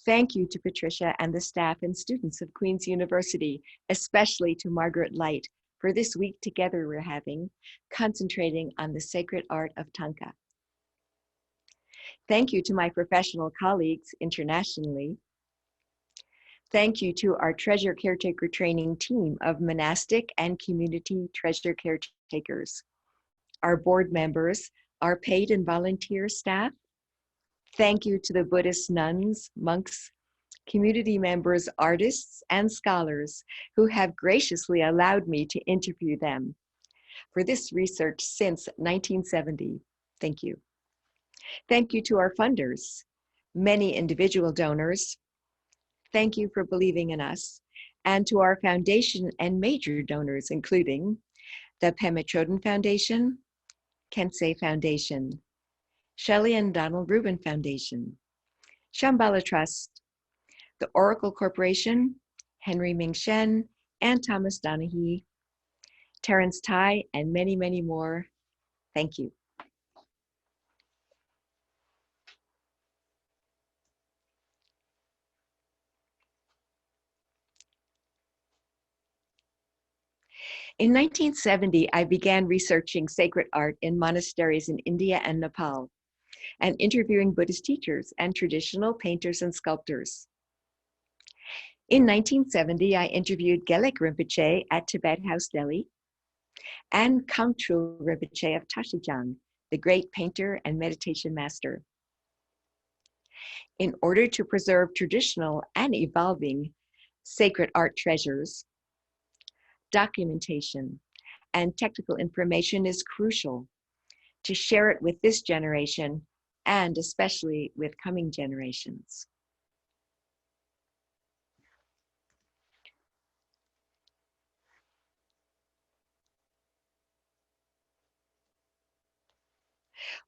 Thank you to Patricia and the staff and students of Queen's University, especially to Margaret Light, for this week together we're having, concentrating on the sacred art of Thangka. Thank you to my professional colleagues internationally. Thank you to our treasure caretaker training team of monastic and community treasure caretakers, our board members, our paid and volunteer staff. Thank you to the Buddhist nuns, monks, community members, artists, and scholars who have graciously allowed me to interview them for this research since 1970. Thank you. Thank you to our funders, many individual donors. Thank you for believing in us, and to our foundation and major donors, including the Pema Chodron Foundation, Kensei Foundation, Shelley and Donald Rubin Foundation, Shambhala Trust, the Oracle Corporation, Henry Ming Shen, and Thomas Donahue, Terrence Tai, and many, many more. Thank you. In 1970, I began researching sacred art in monasteries in India and Nepal, and interviewing Buddhist teachers and traditional painters and sculptors. In 1970, I interviewed Gelek Rinpoche at Tibet House, Delhi, and Kamtrul Rinpoche of Tashijang, the great painter and meditation master. In order to preserve traditional and evolving sacred art treasures, documentation and technical information is crucial to share it with this generation and especially with coming generations.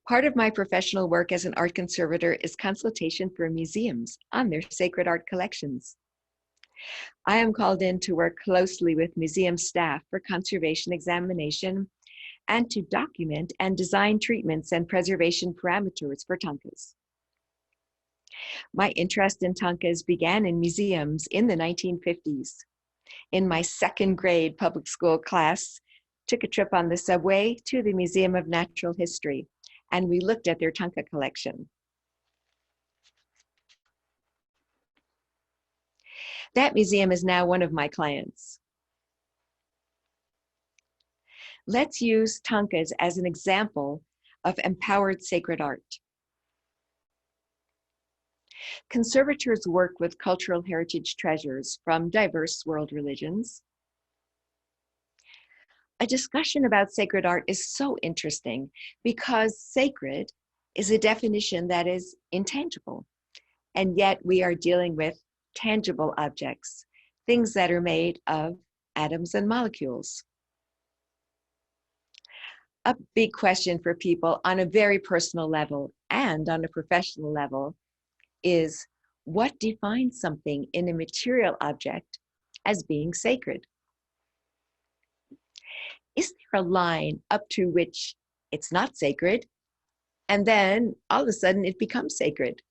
Part of my professional work as an art conservator is consultation for museums on their sacred art collections. I am called in to work closely with museum staff for conservation examination and to document and design treatments and preservation parameters for Thangkas. My interest in Thangkas began in museums in the 1950s. In my second grade public school class, took a trip on the subway to the Museum of Natural History, and we looked at their Thangka collection. That museum is now one of my clients. Let's use Thangkas as an example of empowered sacred art. Conservators work with cultural heritage treasures from diverse world religions. A discussion about sacred art is so interesting because sacred is a definition that is intangible, and yet we are dealing with tangible objects, things that are made of atoms and molecules. A big question for people on a very personal level and on a professional level is, what defines something in a material object as being sacred? Is there a line up to which it's not sacred, and then all of a sudden it becomes sacred?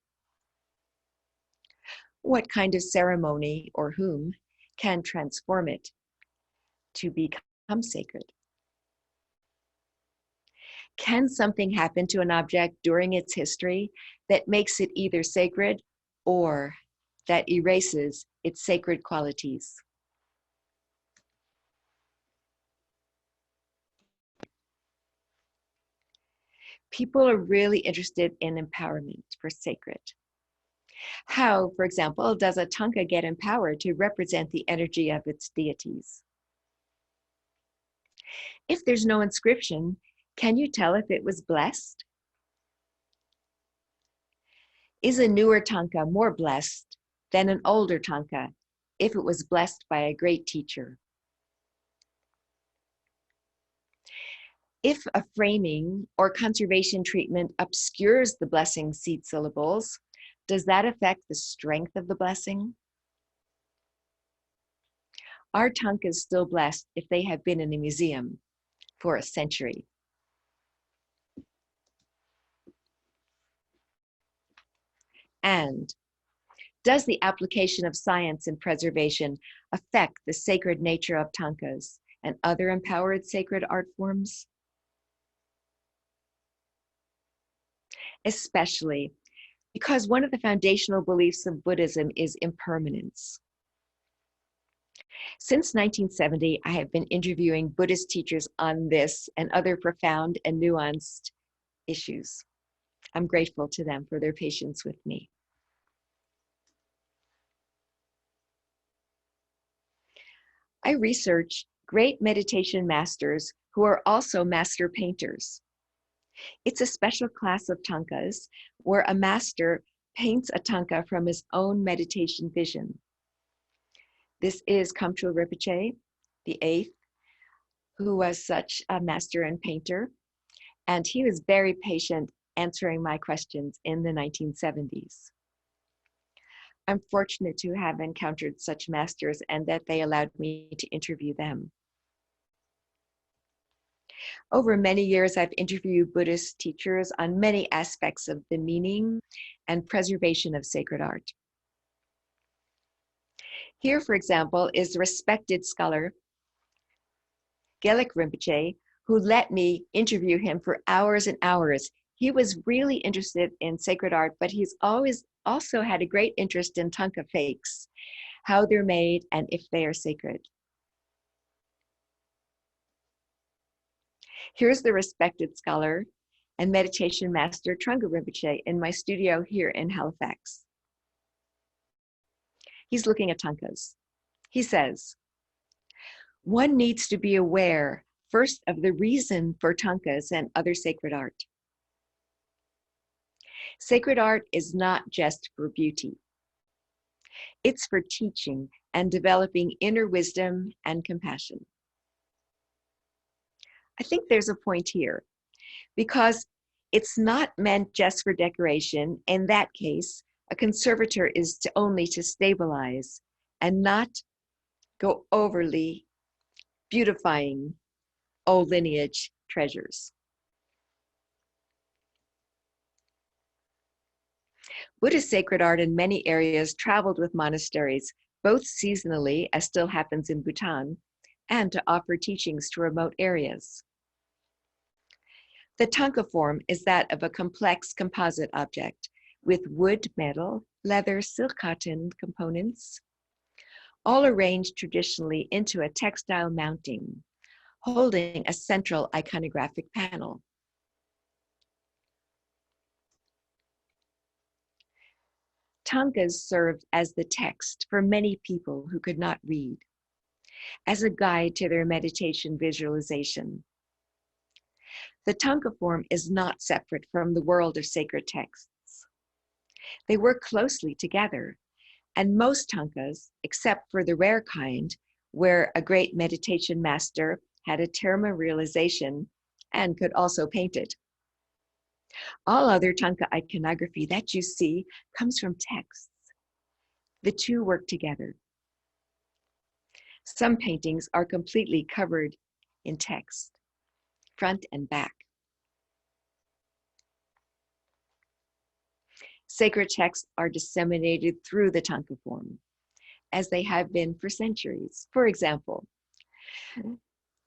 What kind of ceremony or whom can transform it to become sacred? Can something happen to an object during its history that makes it either sacred or that erases its sacred qualities? People are really interested in empowerment for sacred. How, for example, does a Thangka get empowered to represent the energy of its deities? If there's no inscription, can you tell if it was blessed? Is a newer Thangka more blessed than an older Thangka if it was blessed by a great teacher? If a framing or conservation treatment obscures the blessing seed syllables, does that affect the strength of the blessing? Are Thangkas still blessed if they have been in a museum for a century? And Does the application of science in preservation affect the sacred nature of Thangkas and other empowered sacred art forms? Especially because one of the foundational beliefs of Buddhism is impermanence. Since 1970, I have been interviewing Buddhist teachers on this and other profound and nuanced issues. I'm grateful to them for their patience with me. I research great meditation masters who are also master painters. It's a special class of Thangkas where a master paints a Thangka from his own meditation vision. This is Kamtrul Rinpoche, the 8th, who was such a master and painter, and he was very patient answering my questions in the 1970s. I'm fortunate to have encountered such masters and that they allowed me to interview them. Over many years, I've interviewed Buddhist teachers on many aspects of the meaning and preservation of sacred art. Here, for example, is the respected scholar Gelek Rinpoche, who let me interview him for hours and hours. He was really interested in sacred art, but he's always also had a great interest in Thangka fakes, how they're made and if they are sacred. Here's the respected scholar and meditation master Trungpa Rinpoche in my studio here in Halifax. He's looking at Thangkas. He says, one needs to be aware first of the reason for Thangkas and other sacred art. Sacred art is not just for beauty. It's for teaching and developing inner wisdom and compassion. I think there's a point here because it's not meant just for decoration. In that case, a conservator is only to stabilize and not go overly beautifying old lineage treasures. Buddhist sacred art in many areas traveled with monasteries, both seasonally, as still happens in Bhutan, and to offer teachings to remote areas. The Thangka form is that of a complex composite object with wood, metal, leather, silk, cotton components, all arranged traditionally into a textile mounting, holding a central iconographic panel. Thangkas served as the text for many people who could not read, as a guide to their meditation visualization. The Thangka form is not separate from the world of sacred texts. They work closely together, and most Thangkas, except for the rare kind, where a great meditation master had a terma realization and could also paint it. All other Thangka iconography that you see comes from texts. The two work together. Some paintings are completely covered in text, front and back. Sacred texts are disseminated through the Thangka form, as they have been for centuries. For example,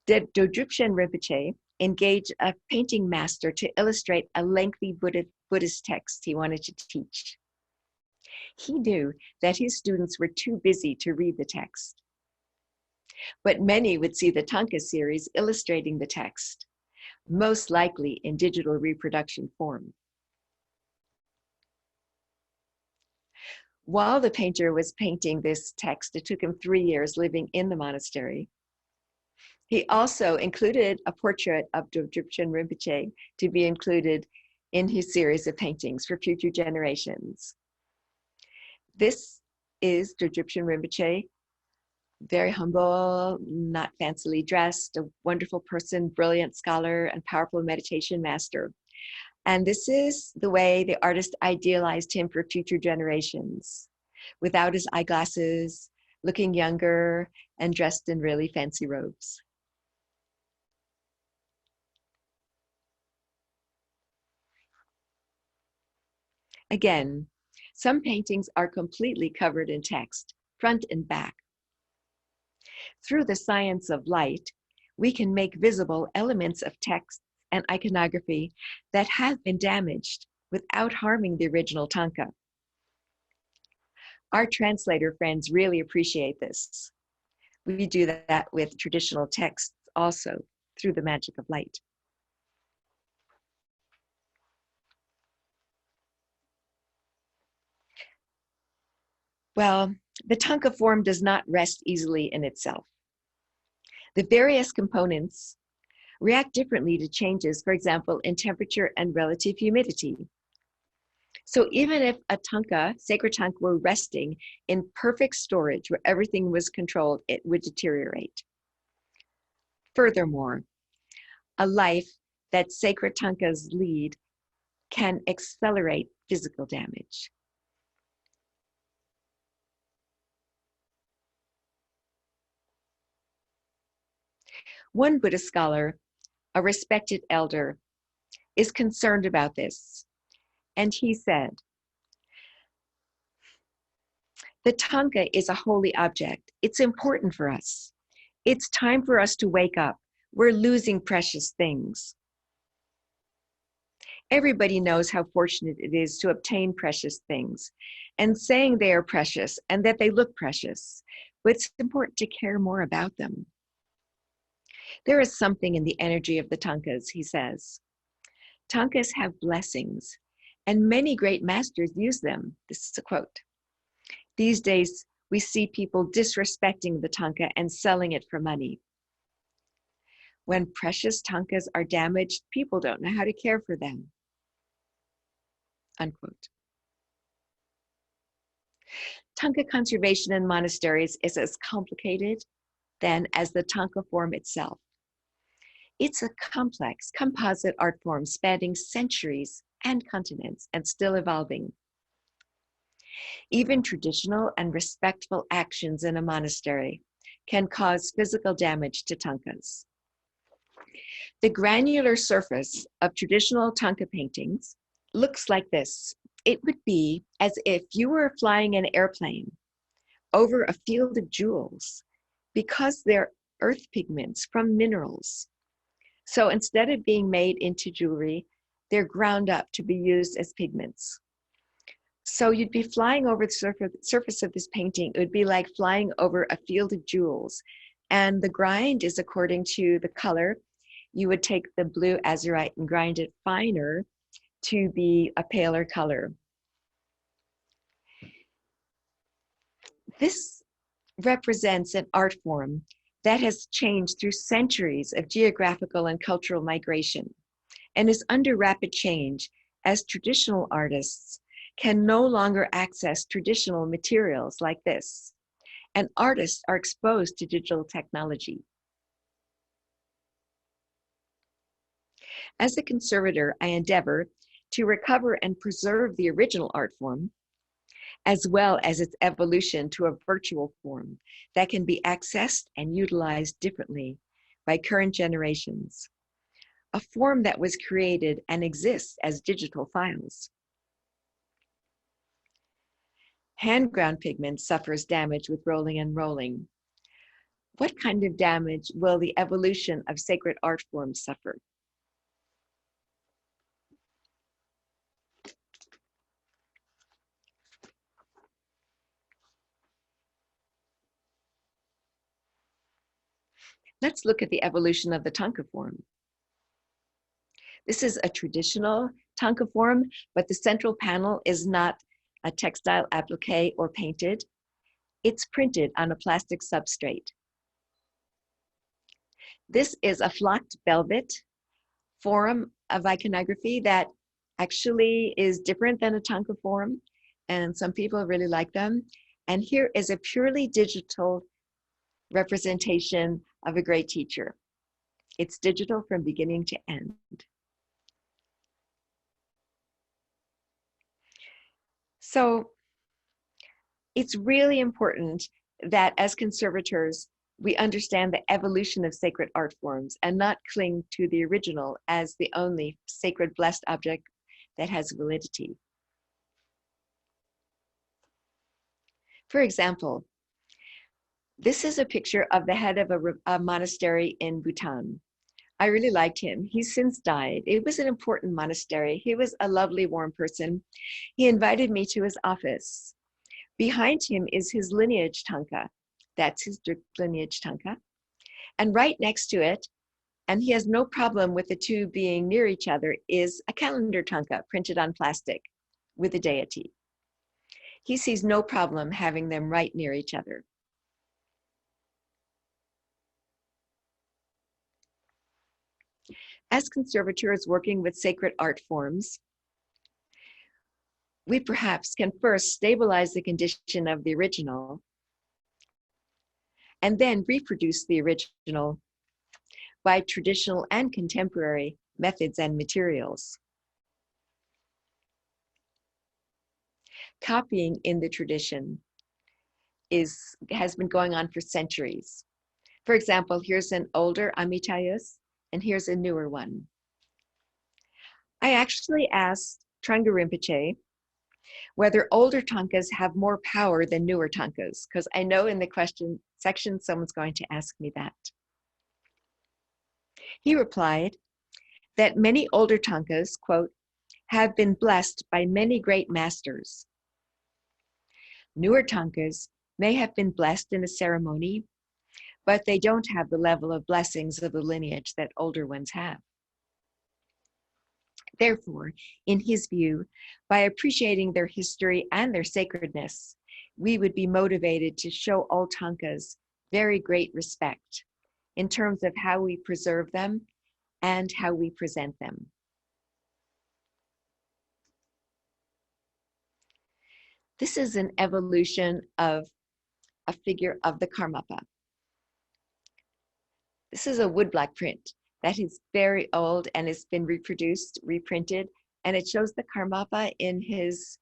Dodrupchen Rinpoche engaged a painting master to illustrate a lengthy Buddhist text he wanted to teach. He knew that his students were too busy to read the text, but many would see the Thangka series illustrating the text, most likely in digital reproduction form. While the painter was painting this text, it took him 3 years living in the monastery. He also included a portrait of Dodrupchen Rinpoche to be included in his series of paintings for future generations. This is Dodrupchen Rinpoche, very humble, not fancily dressed, a wonderful person, brilliant scholar, and powerful meditation master. And this is the way the artist idealized him for future generations, without his eyeglasses, looking younger, and dressed in really fancy robes. Again, Some paintings are completely covered in text, front and back. Through the science of light, we can make visible elements of text and iconography that have been damaged without harming the original Thangka. Our translator friends really appreciate this. We do that with traditional texts also, through the magic of light. Well, the Thangka form does not rest easily in itself. The various components react differently to changes, for example, in temperature and relative humidity. So even if a Thangka, sacred Thangka, were resting in perfect storage where everything was controlled, it would deteriorate. Furthermore, a life that sacred Thangkas lead can accelerate physical damage. One Buddhist scholar, a respected elder, is concerned about this, and he said, "The Thangka is a holy object. It's important for us. It's time for us to wake up. We're losing precious things." Everybody knows how fortunate it is to obtain precious things, and saying they are precious and that they look precious, but it's important to care more about them. There is something in the energy of the Thangkas, he says. Thangkas have blessings, and many great masters use them. This is a quote. These days, we see people disrespecting the Thangka and selling it for money. When precious Thangkas are damaged, people don't know how to care for them. Unquote. Thangka conservation in monasteries is as complicated then as the Thangka form itself. It's a complex, composite art form spanning centuries and continents and still evolving. Even traditional and respectful actions in a monastery can cause physical damage to Thangkas. The granular surface of traditional Thangka paintings looks like this. It would be as if you were flying an airplane over a field of jewels because they're earth pigments from minerals. So instead of being made into jewelry, they're ground up to be used as pigments. So you'd be flying over the surface of this painting. It would be like flying over a field of jewels. And the grind is according to the color. You would take the blue azurite and grind it finer to be a paler color. This represents an art form that has changed through centuries of geographical and cultural migration and is under rapid change as traditional artists can no longer access traditional materials like this, and artists are exposed to digital technology. As a conservator, I endeavor to recover and preserve the original art form, as well as its evolution to a virtual form that can be accessed and utilized differently by current generations, a form that was created and exists as digital files. Hand-ground pigment suffers damage with rolling and rolling. What kind of damage will the evolution of sacred art forms suffer? Let's look at the evolution of the Thangka form. This is a traditional Thangka form, but the central panel is not a textile applique or painted. It's printed on a plastic substrate. This is a flocked velvet form of iconography that actually is different than a Thangka form, and some people really like them. And here is a purely digital representation of a great teacher. It's digital from beginning to end. So it's really important that as conservators, we understand the evolution of sacred art forms and not cling to the original as the only sacred blessed object that has validity. For example, this is a picture of the head of a monastery in Bhutan. I really liked him. He's since died. It was an important monastery. He was a lovely, warm person. He invited me to his office. Behind him is his lineage Thangka. That's his lineage Thangka. And right next to it, and he has no problem with the two being near each other, is a calendar Thangka printed on plastic with a deity. He sees no problem having them right near each other. As conservators working with sacred art forms, we perhaps can first stabilize the condition of the original and then reproduce the original by traditional and contemporary methods and materials. Copying in the tradition has been going on for centuries. For example, here's an older Amitayus, and here's a newer one. I actually asked Trungpa Rinpoche whether older Thangkas have more power than newer Thangkas, because I know in the question section someone's going to ask me that. He replied that many older Thangkas, quote, have been blessed by many great masters. Newer Thangkas may have been blessed in a ceremony, but they don't have the level of blessings of the lineage that older ones have. Therefore, in his view, by appreciating their history and their sacredness, we would be motivated to show old Thangkas very great respect in terms of how we preserve them and how we present them. This is an evolution of a figure of the Karmapa. This is a woodblock print that is very old and has been reproduced, reprinted, and it shows the Karmapa in his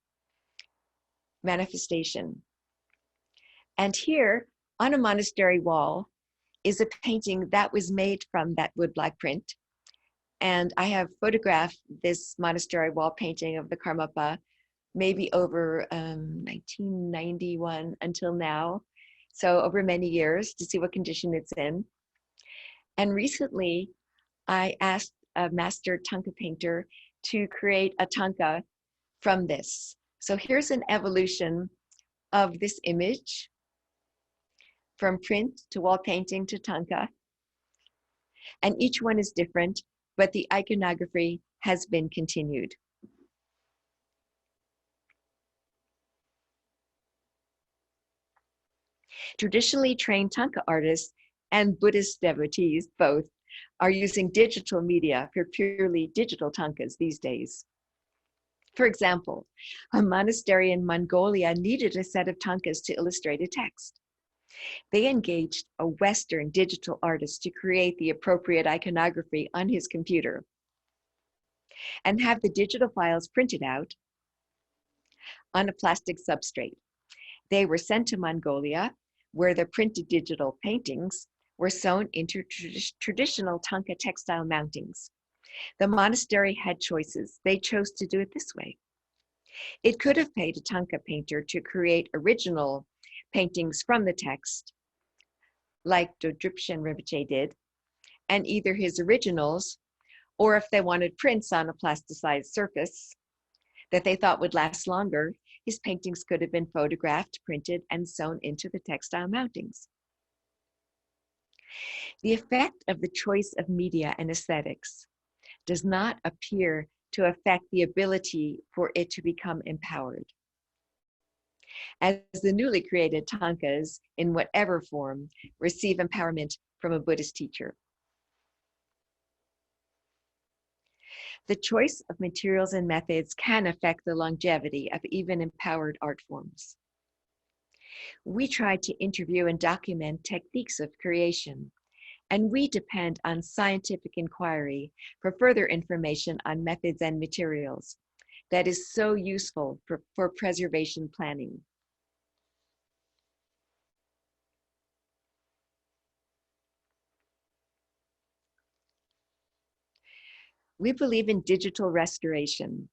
manifestation. And here on a monastery wall is a painting that was made from that woodblock print. And I have photographed this monastery wall painting of the Karmapa maybe over 1991 until now. So over many years to see what condition it's in. And recently, I asked a master Thangka painter to create a Thangka from this. So here's an evolution of this image from print to wall painting to Thangka. And each one is different, but the iconography has been continued. Traditionally trained Thangka artists and Buddhist devotees, both, are using digital media for purely digital Thangkas these days. For example, a monastery in Mongolia needed a set of Thangkas to illustrate a text. They engaged a Western digital artist to create the appropriate iconography on his computer and have the digital files printed out on a plastic substrate. They were sent to Mongolia, where the printed digital paintings were sewn into traditional Thangka textile mountings. The monastery had choices. They chose to do it this way. It could have paid a Thangka painter to create original paintings from the text, like Dodrupshan Rinpoche did, and either his originals, or if they wanted prints on a plasticized surface that they thought would last longer, his paintings could have been photographed, printed, and sewn into the textile mountings. The effect of the choice of media and aesthetics does not appear to affect the ability for it to become empowered. As the newly created Thangkas, in whatever form, receive empowerment from a Buddhist teacher. The choice of materials and methods can affect the longevity of even empowered art forms. We try to interview and document techniques of creation, and we depend on scientific inquiry for further information on methods and materials that is so useful for preservation planning. We believe in digital restoration.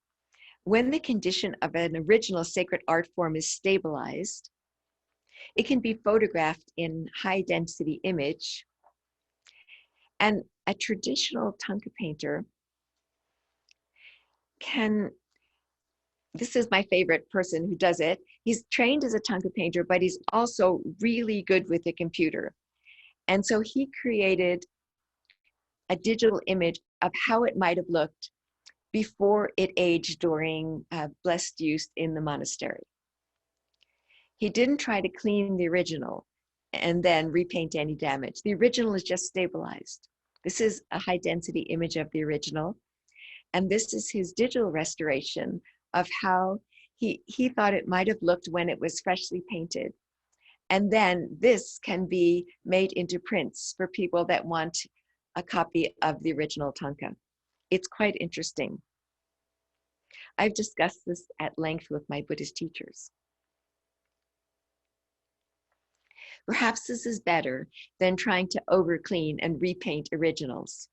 When the condition of an original sacred art form is stabilized, It can be photographed in high density image, and a traditional Thangka painter can, this is my favorite person who does it. He's trained as a Thangka painter, but he's also really good with the computer. And so he created a digital image of how it might have looked before it aged during blessed use in the monastery. He didn't try to clean the original and then repaint any damage. The original is just stabilized. This is a high density image of the original. And this is his digital restoration of how he thought it might have looked when it was freshly painted. And then this can be made into prints for people that want a copy of the original Thangka. It's quite interesting. I've discussed this at length with my Buddhist teachers. Perhaps this is better than trying to overclean and repaint originals.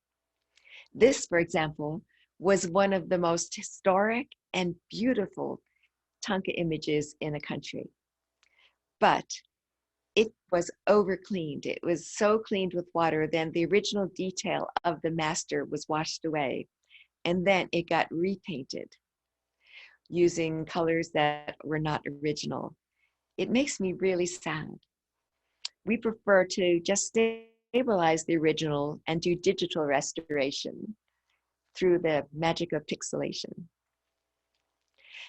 This, for example, was one of the most historic and beautiful Thangka images in a country. But it was overcleaned. It was so cleaned with water, then the original detail of the master was washed away. And then it got repainted using colors that were not original. It makes me really sad. We prefer to just stabilize the original and do digital restoration through the magic of pixelation.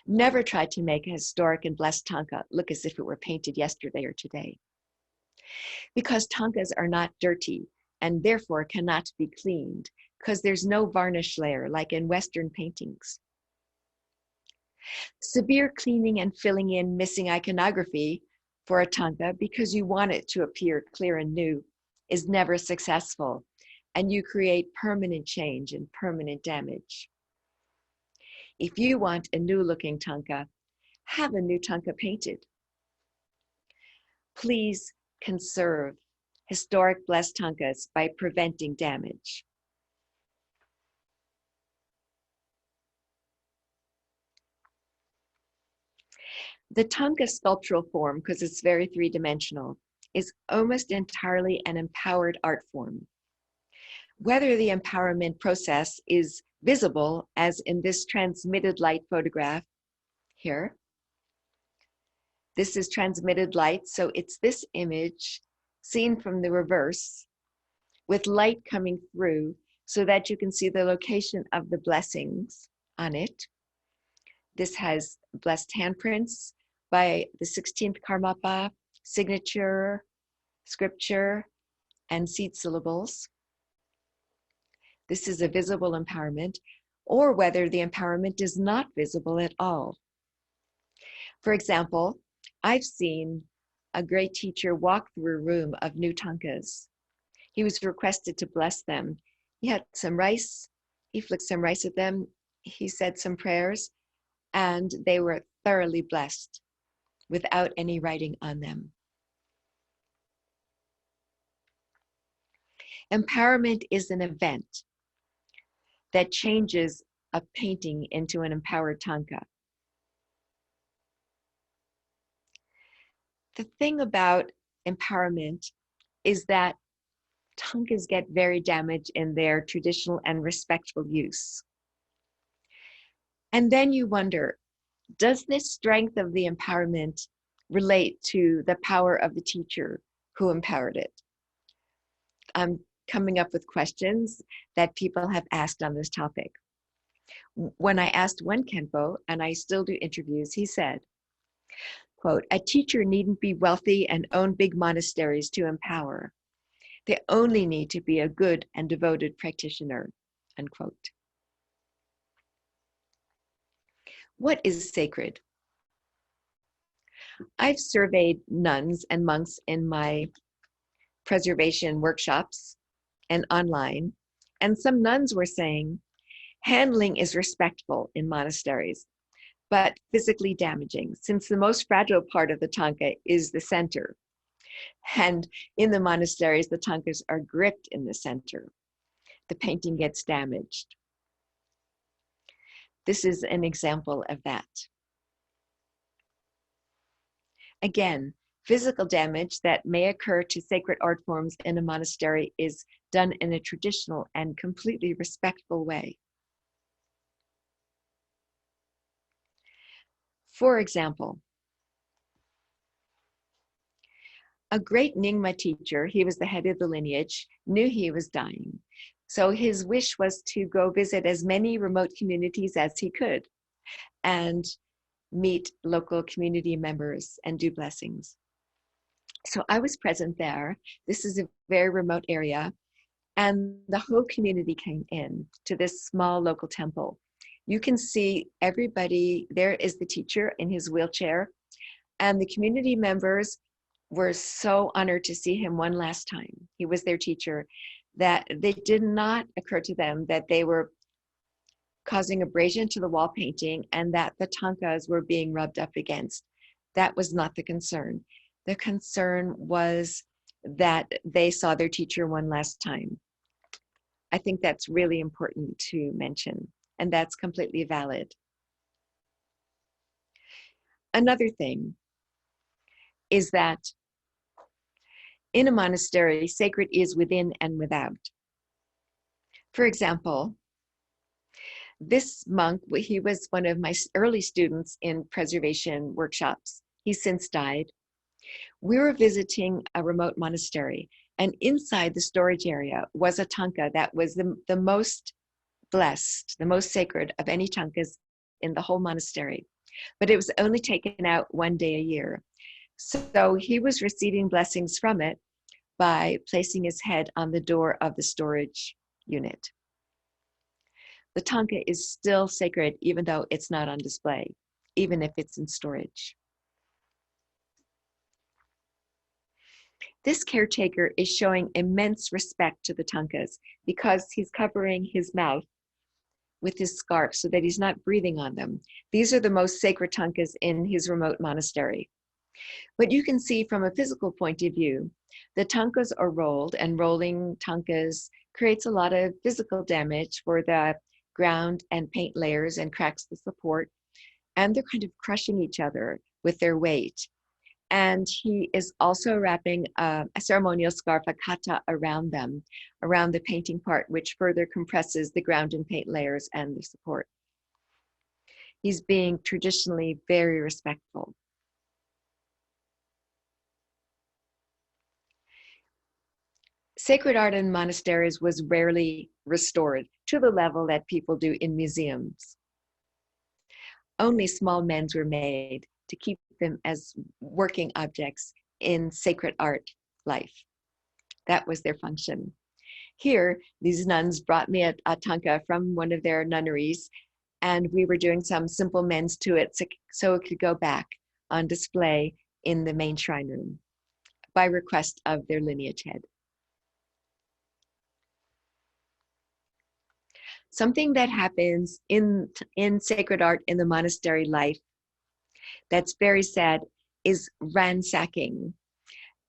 Never try to make a historic and blessed Thangka look as if it were painted yesterday or today. Because Thangkas are not dirty and therefore cannot be cleaned, because there's no varnish layer like in Western paintings. Severe cleaning and filling in missing iconography for a Thangka because you want it to appear clear and new is never successful, and you create permanent change and permanent damage. If you want a new looking Thangka, have a new Thangka painted. Please conserve historic blessed Thangkas by preventing damage. The Thangka sculptural form, because it's very three-dimensional, is almost entirely an empowered art form. Whether the empowerment process is visible, as in this transmitted light photograph here. This is transmitted light, so it's this image seen from the reverse with light coming through so that you can see the location of the blessings on it. This has blessed handprints by the 16th Karmapa, signature, scripture, and seed syllables. This is a visible empowerment, or whether the empowerment is not visible at all. For example, I've seen a great teacher walk through a room of new Thangkas. He was requested to bless them. He had some rice, he flicked some rice at them, he said some prayers, and they were thoroughly blessed without any writing on them. Empowerment is an event that changes a painting into an empowered Thangka. The thing about empowerment is that Thangkas get very damaged in their traditional and respectful use. And then you wonder, does this strength of the empowerment relate to the power of the teacher who empowered it? I'm coming up with questions that people have asked on this topic. When I asked one Khenpo, and I still do interviews, he said, quote, "A teacher needn't be wealthy and own big monasteries to empower. They only need to be a good and devoted practitioner," unquote. What is sacred? I've surveyed nuns and monks in my preservation workshops and online, and some nuns were saying, handling is respectful in monasteries, but physically damaging, since the most fragile part of the Thangka is the center. And in the monasteries, the Thangkas are gripped in the center. The painting gets damaged. This is an example of that. Again, Physical damage that may occur to sacred art forms in a monastery is done in a traditional and completely respectful way. For example, a great Nyingma teacher, he was the head of the lineage, knew he was dying. So his wish was to go visit as many remote communities as he could and meet local community members and do blessings. So I was present there. This is a very remote area, and the whole community came in to this small local temple. You can see everybody, there is the teacher in his wheelchair, and the community members were so honored to see him one last time. He was their teacher, that it did not occur to them that they were causing abrasion to the wall painting and that the Thangkas were being rubbed up against. That was not the concern. The concern was that they saw their teacher one last time. I think that's really important to mention, and that's completely valid. Another thing is that in a monastery, sacred is within and without. For example, this monk, he was one of my early students in preservation workshops. He's since died. We were visiting a remote monastery, and inside the storage area was a Thangka that was the most blessed, the most sacred of any Thangkas in the whole monastery. But it was only taken out one day a year. So he was receiving blessings from it by placing his head on the door of the storage unit. The Thangka is still sacred even though it's not on display, even if it's in storage. This caretaker is showing immense respect to the Thangkas because he's covering his mouth with his scarf so that he's not breathing on them. These are the most sacred Thangkas in his remote monastery. But you can see from a physical point of view, the Thangkas are rolled, and rolling Thangkas creates a lot of physical damage for the ground and paint layers and cracks the support, and they're kind of crushing each other with their weight. And he is also wrapping a ceremonial scarf, a kata, around them, around the painting part, which further compresses the ground and paint layers and the support. He's being traditionally very respectful. Sacred art in monasteries was rarely restored to the level that people do in museums. Only small mends were made to keep them as working objects in sacred art life. That was their function. Here, these nuns brought me a Thangka from one of their nunneries, and we were doing some simple mends to it so it could go back on display in the main shrine room by request of their lineage head. Something that happens in sacred art in the monastery life that's very sad is ransacking.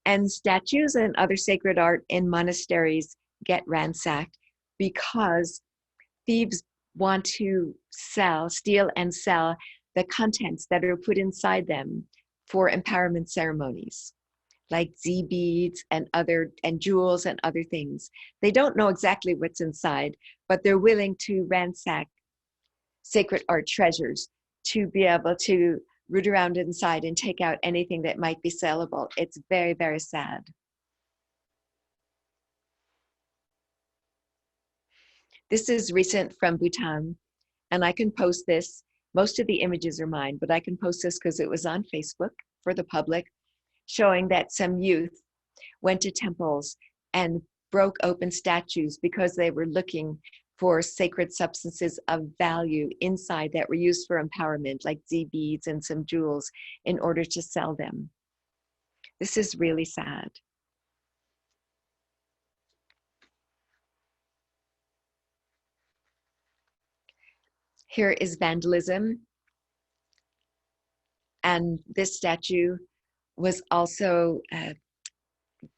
And statues and other sacred art in monasteries get ransacked because thieves want to steal and sell the contents that are put inside them for empowerment ceremonies, like Z beads and jewels and other things. They don't know exactly what's inside, but they're willing to ransack sacred art treasures to be able to root around inside and take out anything that might be sellable. It's very, very sad. This is recent from Bhutan, and I can post this. Most of the images are mine, but I can post this because it was on Facebook for the public, showing that some youth went to temples and broke open statues because they were looking for sacred substances of value inside that were used for empowerment, like Z beads and some jewels, in order to sell them. This is really sad. Here is vandalism. And this statue was also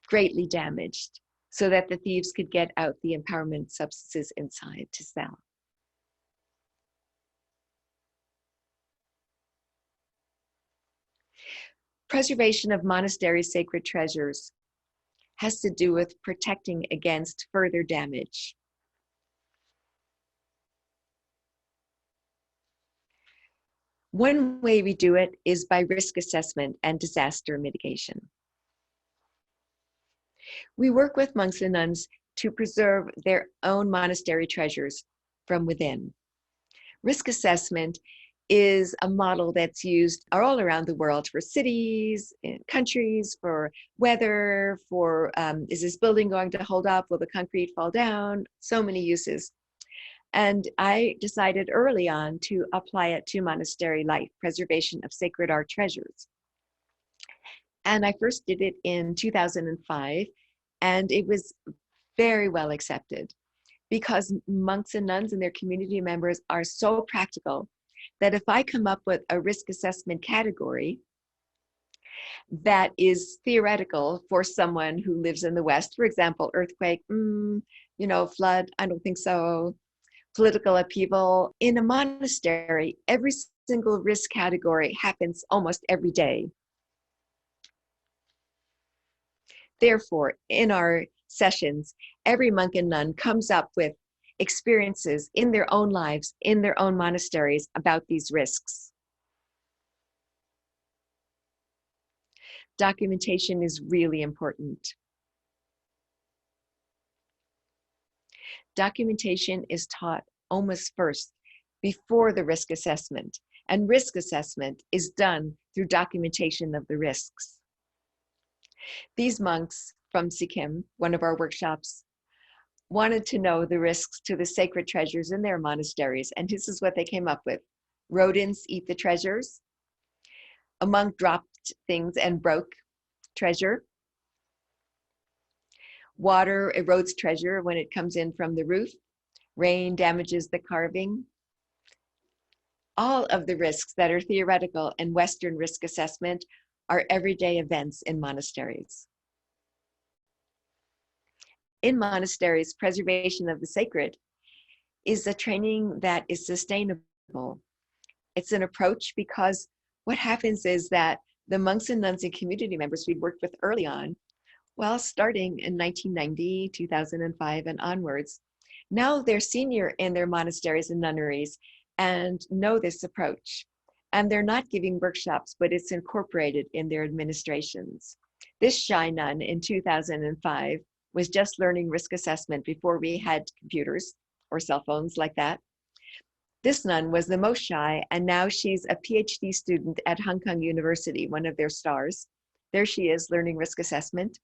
greatly damaged so that the thieves could get out the empowerment substances inside to sell. Preservation of monastery sacred treasures has to do with protecting against further damage. One way we do it is by risk assessment and disaster mitigation. We work with monks and nuns to preserve their own monastery treasures from within. Risk assessment is a model that's used all around the world for cities, in countries, for weather, for is this building going to hold up? Will the concrete fall down? So many uses. And I decided early on to apply it to monastery life, preservation of sacred art treasures. And I first did it in 2005, and it was very well accepted because monks and nuns and their community members are so practical that if I come up with a risk assessment category that is theoretical for someone who lives in the West, for example, earthquake, flood, I don't think so, political upheaval, in a monastery, every single risk category happens almost every day. Therefore, in our sessions, every monk and nun comes up with experiences in their own lives, in their own monasteries about these risks. Documentation is really important. Documentation is taught almost first before the risk assessment, and risk assessment is done through documentation of the risks. These monks from Sikkim, one of our workshops, wanted to know the risks to the sacred treasures in their monasteries, and this is what they came up with. Rodents eat the treasures. A monk dropped things and broke treasure. Water erodes treasure when it comes in from the roof. Rain damages the carving. All of the risks that are theoretical and Western risk assessment are everyday events in monasteries. In monasteries, preservation of the sacred is a training that is sustainable. It's an approach because what happens is that the monks and nuns and community members we worked with early on, well, starting in 1990, 2005 and onwards, now they're senior in their monasteries and nunneries and know this approach. And they're not giving workshops, but it's incorporated in their administrations. This shy nun in 2005 was just learning risk assessment before we had computers or cell phones like that. This nun was the most shy, and now she's a PhD student at Hong Kong University, one of their stars. There she is learning risk assessment.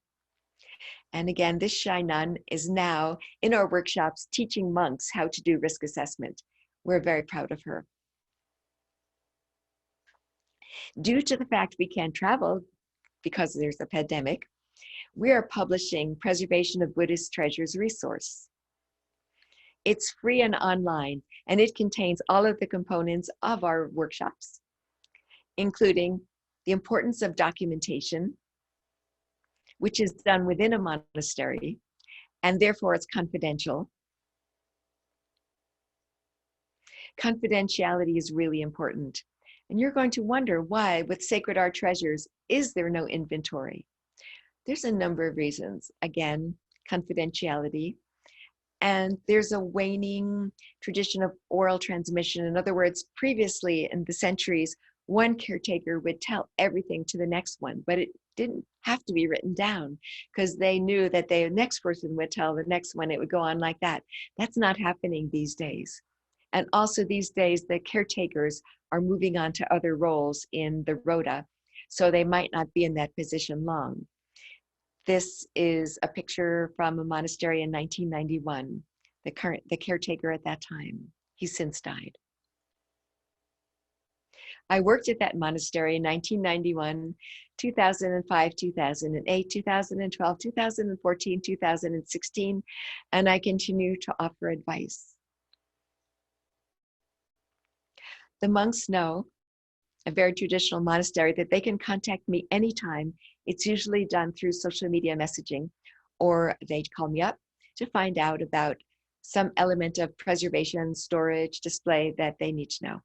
And again, this shy nun is now in our workshops teaching monks how to do risk assessment. We're very proud of her. Due to the fact we can't travel because there's a pandemic, we are publishing Preservation of Buddhist Treasures resource. It's free and online, and it contains all of the components of our workshops, including the importance of documentation, which is done within a monastery, and therefore it's confidential. Confidentiality is really important. And you're going to wonder why, with sacred art treasures, is there no inventory? There's a number of reasons. Again, confidentiality. And there's a waning tradition of oral transmission. In other words, previously in the centuries, one caretaker would tell everything to the next one, but it didn't have to be written down because they knew that the next person would tell the next one. It would go on like that. That's not happening these days. And also these days, the caretakers are moving on to other roles in the rota, so they might not be in that position long. This is a picture from a monastery in 1991, the caretaker at that time. He's since died. I worked at that monastery in 1991, 2005, 2008, 2012, 2014, 2016, and I continue to offer advice. The monks know, a very traditional monastery, that they can contact me anytime. It's usually done through social media messaging, or they call me up to find out about some element of preservation, storage, display that they need to know.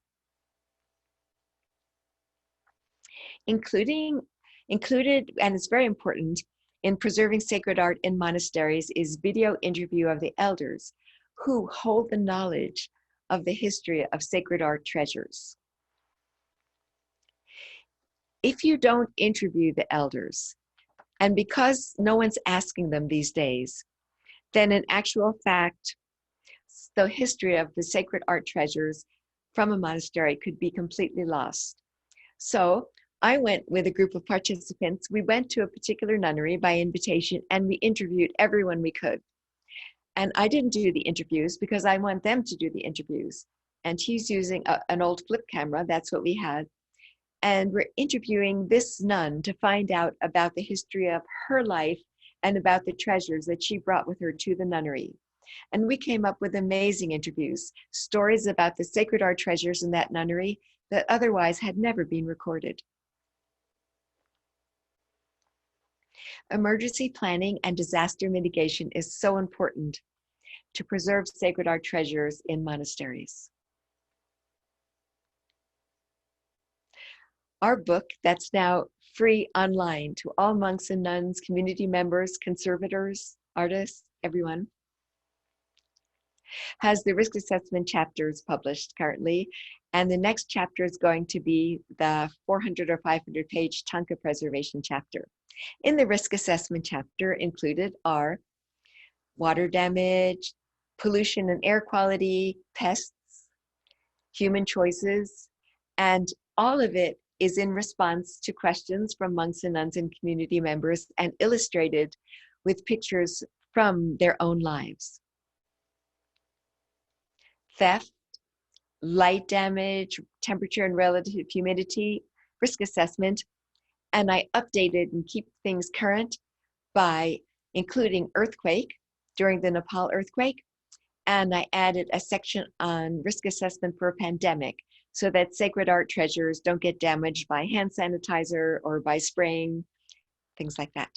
Including Included, and it's very important, in preserving sacred art in monasteries is video interview of the elders who hold the knowledge of the history of sacred art treasures. If you don't interview the elders, and because no one's asking them these days, then in actual fact, the history of the sacred art treasures from a monastery could be completely lost. So I went with a group of participants. We went to a particular nunnery by invitation and we interviewed everyone we could. And I didn't do the interviews because I want them to do the interviews. And he's using an old flip camera, that's what we had. And we're interviewing this nun to find out about the history of her life and about the treasures that she brought with her to the nunnery. And we came up with amazing interviews, stories about the sacred art treasures in that nunnery that otherwise had never been recorded. Emergency planning and disaster mitigation is so important to preserve sacred art treasures in monasteries. Our book, that's now free online to all monks and nuns, community members, conservators, artists, everyone, has the risk assessment chapters published currently, and the next chapter is going to be the 400 or 500 page Thangka preservation chapter. In the risk assessment chapter included are water damage, pollution and air quality, pests, human choices, and all of it is in response to questions from monks and nuns and community members and illustrated with pictures from their own lives. Theft, light damage, temperature and relative humidity, risk assessment, and I updated and keep things current by including earthquake during the Nepal earthquake, and I added a section on risk assessment for a pandemic so that sacred art treasures don't get damaged by hand sanitizer or by spraying, things like that.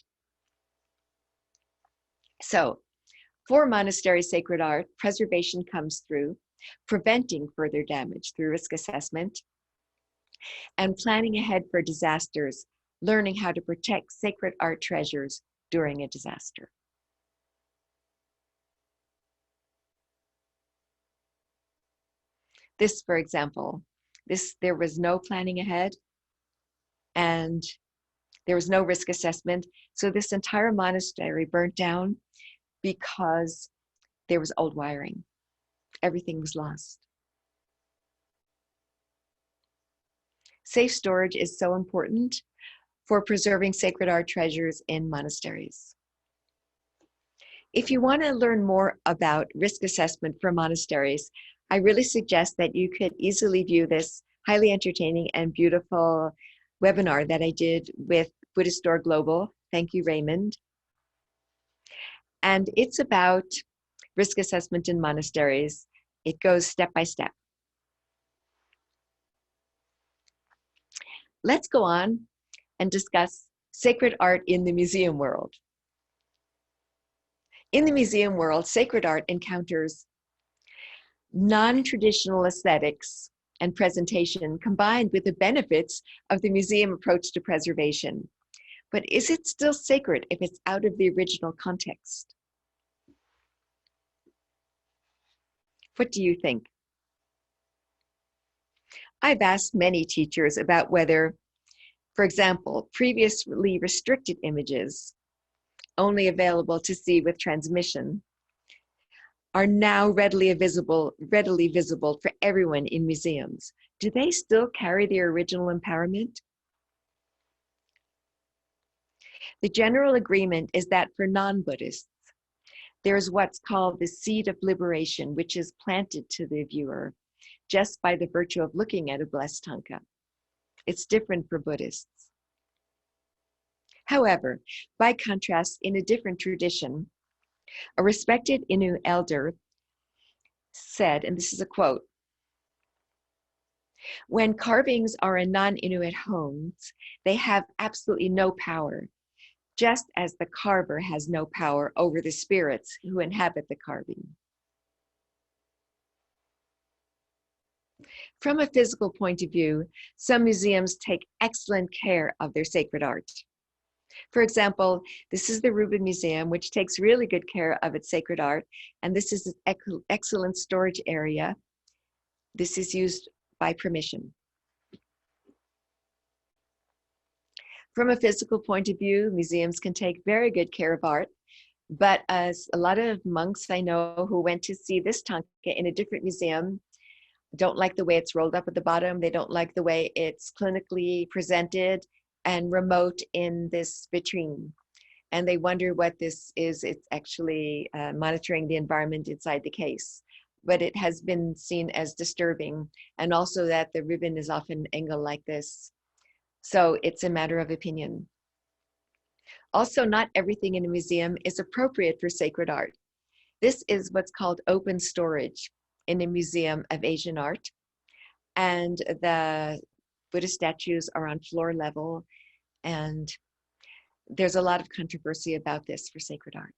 So for monastery sacred art, preservation comes through preventing further damage through risk assessment and planning ahead for disasters, learning how to protect sacred art treasures during a disaster. This, for example, there was no planning ahead and there was no risk assessment. So this entire monastery burnt down because there was old wiring. Everything was lost. Safe storage is so important for preserving sacred art treasures in monasteries. If you want to learn more about risk assessment for monasteries, I really suggest that you could easily view this highly entertaining and beautiful webinar that I did with Buddhist Door Global. Thank you, Raymond. And it's about risk assessment in monasteries. It goes step by step. Let's go on and discuss sacred art in the museum world. In the museum world, sacred art encounters non-traditional aesthetics and presentation combined with the benefits of the museum approach to preservation. But is it still sacred if it's out of the original context? What do you think? I've asked many teachers about whether, for example, previously restricted images only available to see with transmission are now readily visible for everyone in museums. Do they still carry their original empowerment? The general agreement is that for non-Buddhists, there's what's called the seed of liberation, which is planted to the viewer just by the virtue of looking at a blessed Thangka. It's different for Buddhists. However, by contrast, in a different tradition, a respected Innu elder said, and this is a quote, "When carvings are in non-Inuit homes, they have absolutely no power, just as the carver has no power over the spirits who inhabit the carving." From a physical point of view, some museums take excellent care of their sacred art. For example, this is the Rubin Museum, which takes really good care of its sacred art, and this is an excellent storage area. This is used by permission. From a physical point of view, museums can take very good care of art, but as a lot of monks I know who went to see this Thangka in a different museum don't like the way it's rolled up at the bottom. They don't like the way it's clinically presented and remote in this vitrine. And they wonder what this is. It's actually monitoring the environment inside the case. But it has been seen as disturbing, and also that the ribbon is often angled like this. So it's a matter of opinion. Also, not everything in a museum is appropriate for sacred art. This is what's called open storage in a museum of Asian art. And the Buddhist statues are on floor level, and there's a lot of controversy about this for sacred art.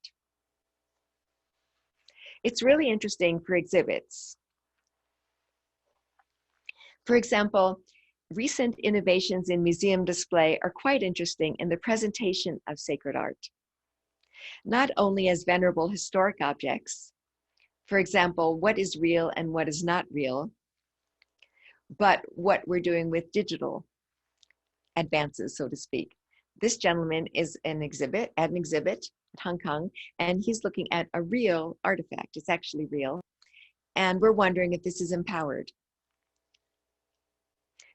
It's really interesting for exhibits. For example, recent innovations in museum display are quite interesting in the presentation of sacred art. Not only as venerable historic objects, for example, what is real and what is not real, but what we're doing with digital advances, so to speak. This gentleman is at an exhibit at Hong Kong, and he's looking at a real artifact. It's actually real. And we're wondering if this is empowered.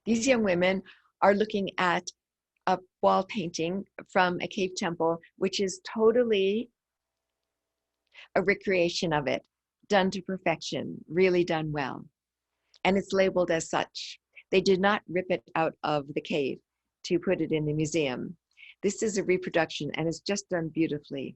These young women are looking at a wall painting from a cave temple, which is totally a recreation of it, done to perfection, really done well. And it's labeled as such. They did not rip it out of the cave to put it in the museum. This is a reproduction, and it's just done beautifully.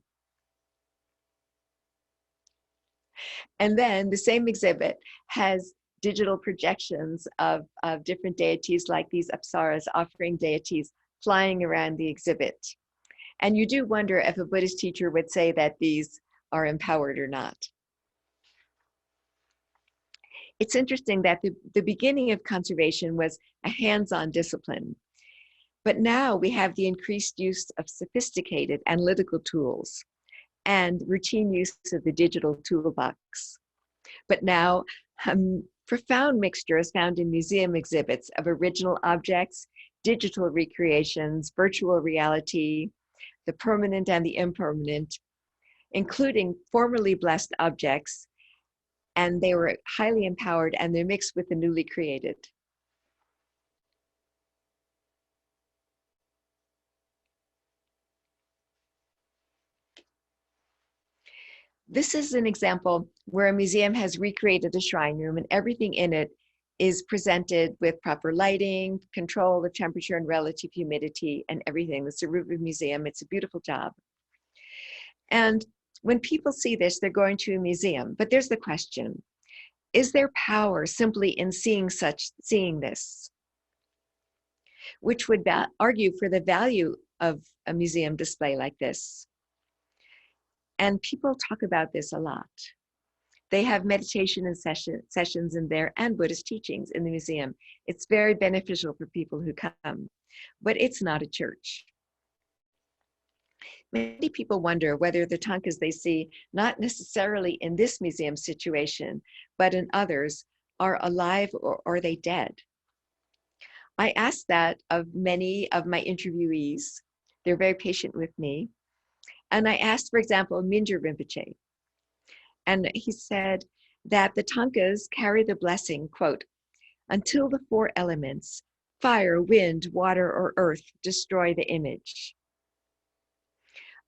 And then the same exhibit has digital projections of different deities, like these apsaras, offering deities, flying around the exhibit. And you do wonder if a Buddhist teacher would say that these are empowered or not. It's interesting that the beginning of conservation was a hands-on discipline. But now we have the increased use of sophisticated analytical tools and routine use of the digital toolbox. But now, profound mixture is found in museum exhibits of original objects, digital recreations, virtual reality, the permanent and the impermanent, including formerly blessed objects, and they were highly empowered, and they're mixed with the newly created. This is an example where a museum has recreated a shrine room, and everything in it is presented with proper lighting, control of temperature and relative humidity, and everything. The Sarupa Museum, it's a beautiful job. And when people see this, they're going to a museum. But there's the question, is there power simply in seeing this? Which would argue for the value of a museum display like this. And people talk about this a lot. They have meditation and sessions in there and Buddhist teachings in the museum. It's very beneficial for people who come, but it's not a church. Many people wonder whether the Thangkas they see, not necessarily in this museum situation, but in others, are alive or are they dead? I asked that of many of my interviewees. They're very patient with me. And I asked, for example, Mingyur Rinpoche. And he said that the Thangkas carry the blessing, quote, until the four elements, fire, wind, water, or earth, destroy the image.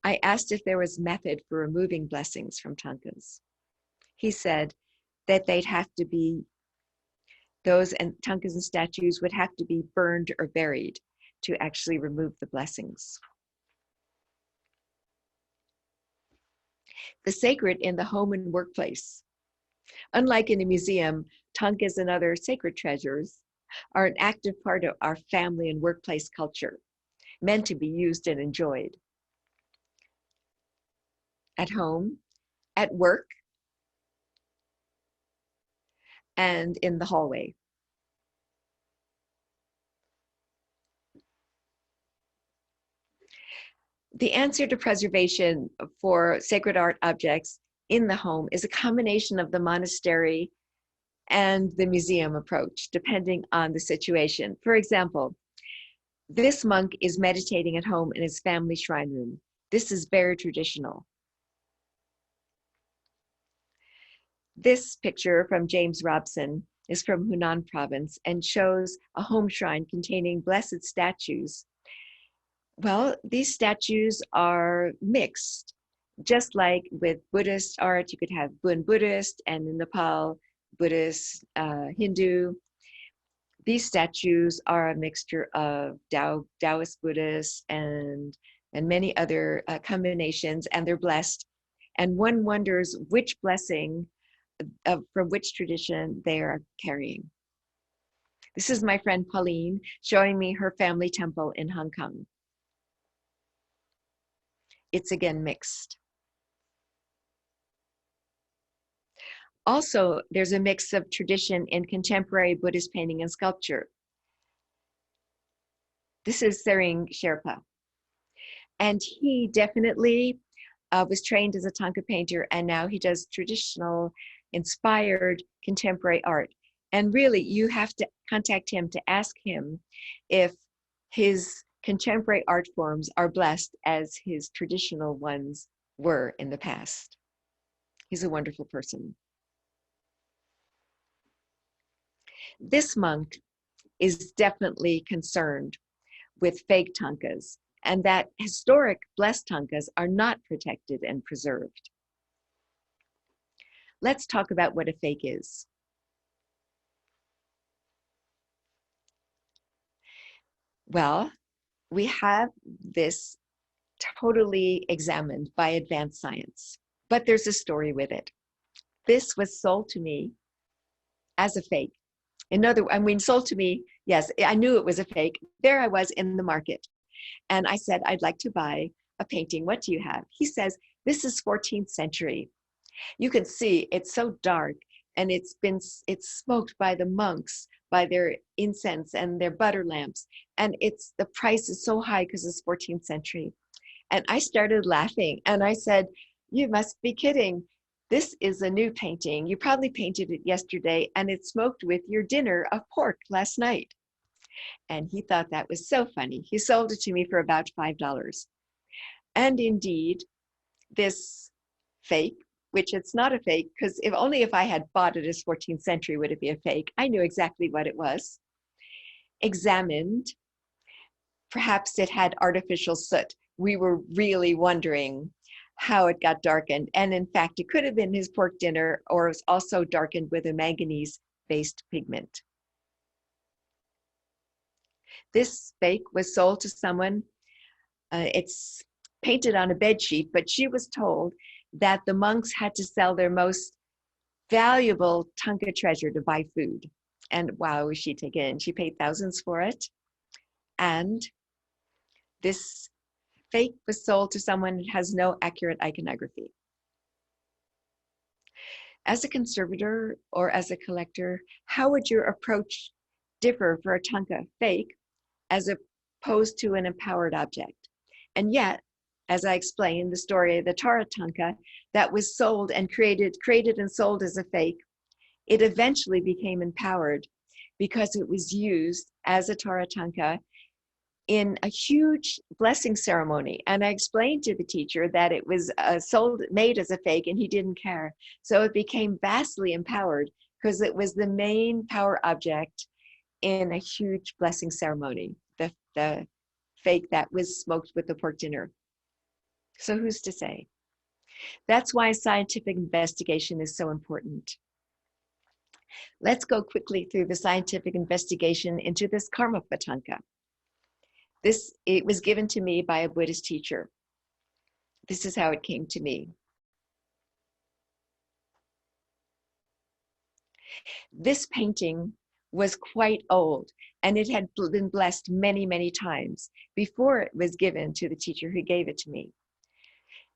I asked if there was method for removing blessings from Thangkas. He said that they'd have to be, those and Thangkas and statues would have to be burned or buried to actually remove the blessings. The sacred in the home and workplace. Unlike in a museum, Thangkas and other sacred treasures are an active part of our family and workplace culture, meant to be used and enjoyed. At home, at work, and in the hallway. The answer to preservation for sacred art objects in the home is a combination of the monastery and the museum approach, depending on the situation. For example, this monk is meditating at home in his family shrine room. This is very traditional. This picture from James Robson is from Hunan province and shows a home shrine containing blessed statues. Well, these statues are mixed. Just like with Buddhist art, you could have Buddhist, and in Nepal, Buddhist, Hindu. These statues are a mixture of Taoist Buddhists and many other combinations, and they're blessed. And one wonders which blessing from which tradition they are carrying. This is my friend Pauline showing me her family temple in Hong Kong. It's again mixed. Also, there's a mix of tradition in contemporary Buddhist painting and sculpture. This is Tsering Sherpa. And he definitely was trained as a Thangka painter, and now he does traditional, inspired contemporary art. And really, you have to contact him to ask him if his contemporary art forms are blessed as his traditional ones were in the past. He's a wonderful person. This monk is definitely concerned with fake Thangkas, and that historic blessed Thangkas are not protected and preserved. Let's talk about what a fake is. Well, we have this totally examined by advanced science, but there's a story with it. This was sold to me as a fake. Sold to me, yes, I knew it was a fake. There I was in the market. And I said, I'd like to buy a painting. What do you have? He says, this is 14th century. You can see it's so dark, and it's smoked by the monks, by their incense and their butter lamps. And the price is so high because it's 14th century. And I started laughing, and I said, you must be kidding. This is a new painting. You probably painted it yesterday, and it's smoked with your dinner of pork last night. And he thought that was so funny. He sold it to me for about $5. And indeed, this fake, which it's not a fake, because if I had bought it as 14th century, would it be a fake? I knew exactly what it was. Examined, perhaps it had artificial soot. We were really wondering how it got darkened. And in fact, it could have been his pork dinner, or it was also darkened with a manganese-based pigment. This fake was sold to someone. It's painted on a bed sheet, but she was told that the monks had to sell their most valuable Thangka treasure to buy food. And wow, was she taken? She paid thousands for it. And this fake was sold to someone who has no accurate iconography. As a conservator or as a collector, how would your approach differ for a Thangka fake as opposed to an empowered object? And yet, as I explained, the story of the Tara Thangka that was sold and created and sold as a fake, it eventually became empowered because it was used as a Tara Thangka in a huge blessing ceremony. And I explained to the teacher that it was made as a fake, and he didn't care. So it became vastly empowered because it was the main power object in a huge blessing ceremony, the fake that was smoked with the pork dinner. So who's to say? That's why scientific investigation is so important. Let's go quickly through the scientific investigation into this Karmapa Thangka. It was given to me by a Buddhist teacher. This is how it came to me. This painting was quite old, and it had been blessed many, many times before it was given to the teacher who gave it to me.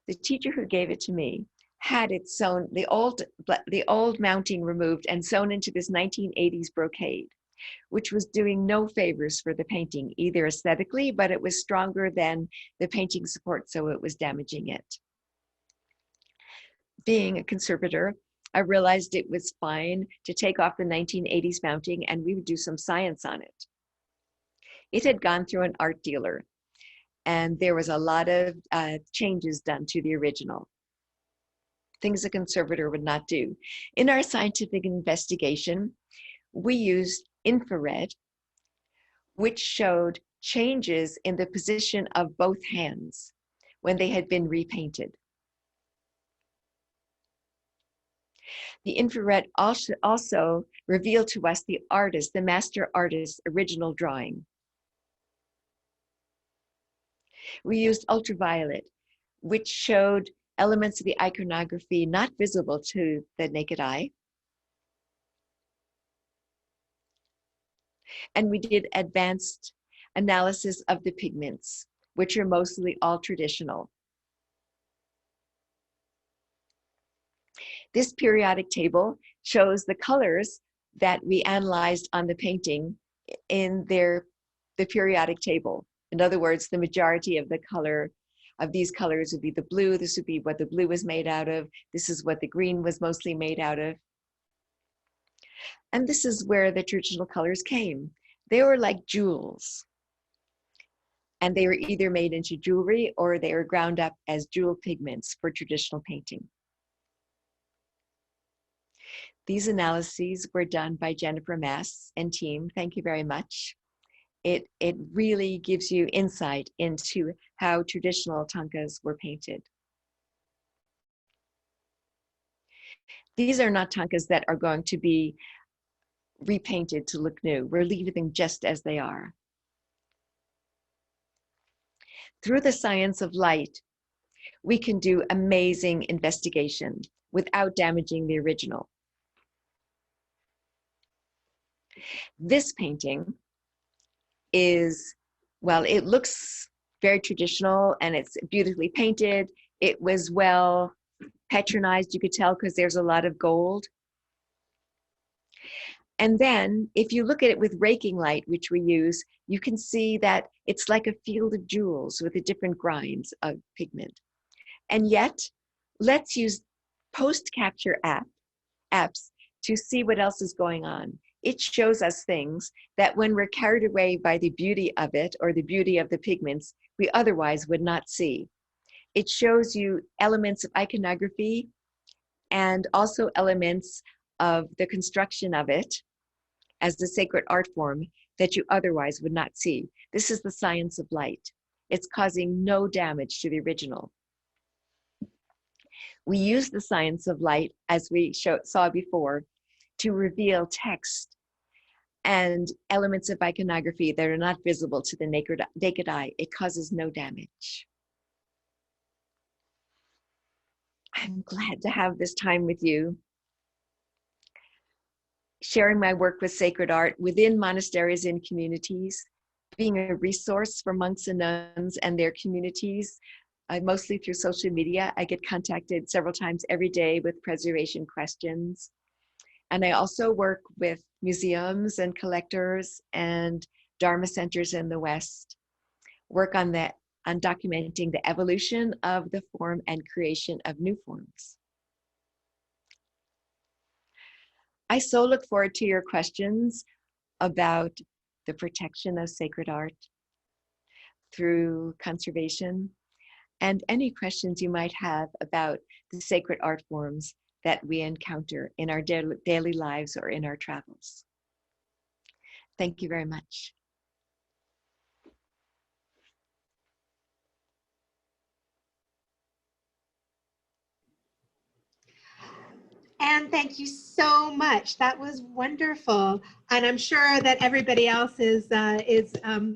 The teacher who gave it to me had it sewn, the old mounting removed and sewn into this 1980s brocade. which was doing no favors for the painting, either aesthetically, but it was stronger than the painting support, so it was damaging it. Being a conservator, I realized it was fine to take off the 1980s mounting and we would do some science on it. It had gone through an art dealer and there was a lot of changes done to the original, things a conservator would not do. In our scientific investigation, we used infrared, which showed changes in the position of both hands when they had been repainted. The infrared also revealed to us the artist, the master artist's original drawing. We used ultraviolet, which showed elements of the iconography not visible to the naked eye. And we did advanced analysis of the pigments, which are mostly all traditional. This periodic table shows the colors that we analyzed on the painting in the periodic table. In other words, the majority of the color of these colors would be the blue. This would be what the blue was made out of. This is what the green was mostly made out of. And this is where the traditional colors came. They were like jewels. And they were either made into jewelry or they were ground up as jewel pigments for traditional painting. These analyses were done by Jennifer Mass and team. Thank you very much. It really gives you insight into how traditional Thangkas were painted. These are not Thangkas that are going to be repainted to look new. We're leaving them just as they are. Through the science of light, we can do amazing investigation without damaging the original. This painting is, well, it looks very traditional and it's beautifully painted. It was well patronized, you could tell, because there's a lot of gold. And then if you look at it with raking light, which we use, you can see that it's like a field of jewels with the different grinds of pigment. And yet, let's use post-capture apps to see what else is going on. It shows us things that when we're carried away by the beauty of it or the beauty of the pigments, we otherwise would not see. It shows you elements of iconography and also elements of the construction of it as the sacred art form that you otherwise would not see. This is the science of light. It's causing no damage to the original. We use the science of light, as we saw before, to reveal text and elements of iconography that are not visible to the naked eye. It causes no damage. I'm glad to have this time with you, sharing my work with sacred art within monasteries and communities, being a resource for monks and nuns and their communities, mostly through social media. I get contacted several times every day with preservation questions. And I also work with museums and collectors and Dharma centers in the West, work on documenting the evolution of the form and creation of new forms. I so look forward to your questions about the protection of sacred art through conservation and any questions you might have about the sacred art forms that we encounter in our daily lives or in our travels. Thank you very much. Anne, thank you so much. That was wonderful. And I'm sure that everybody else is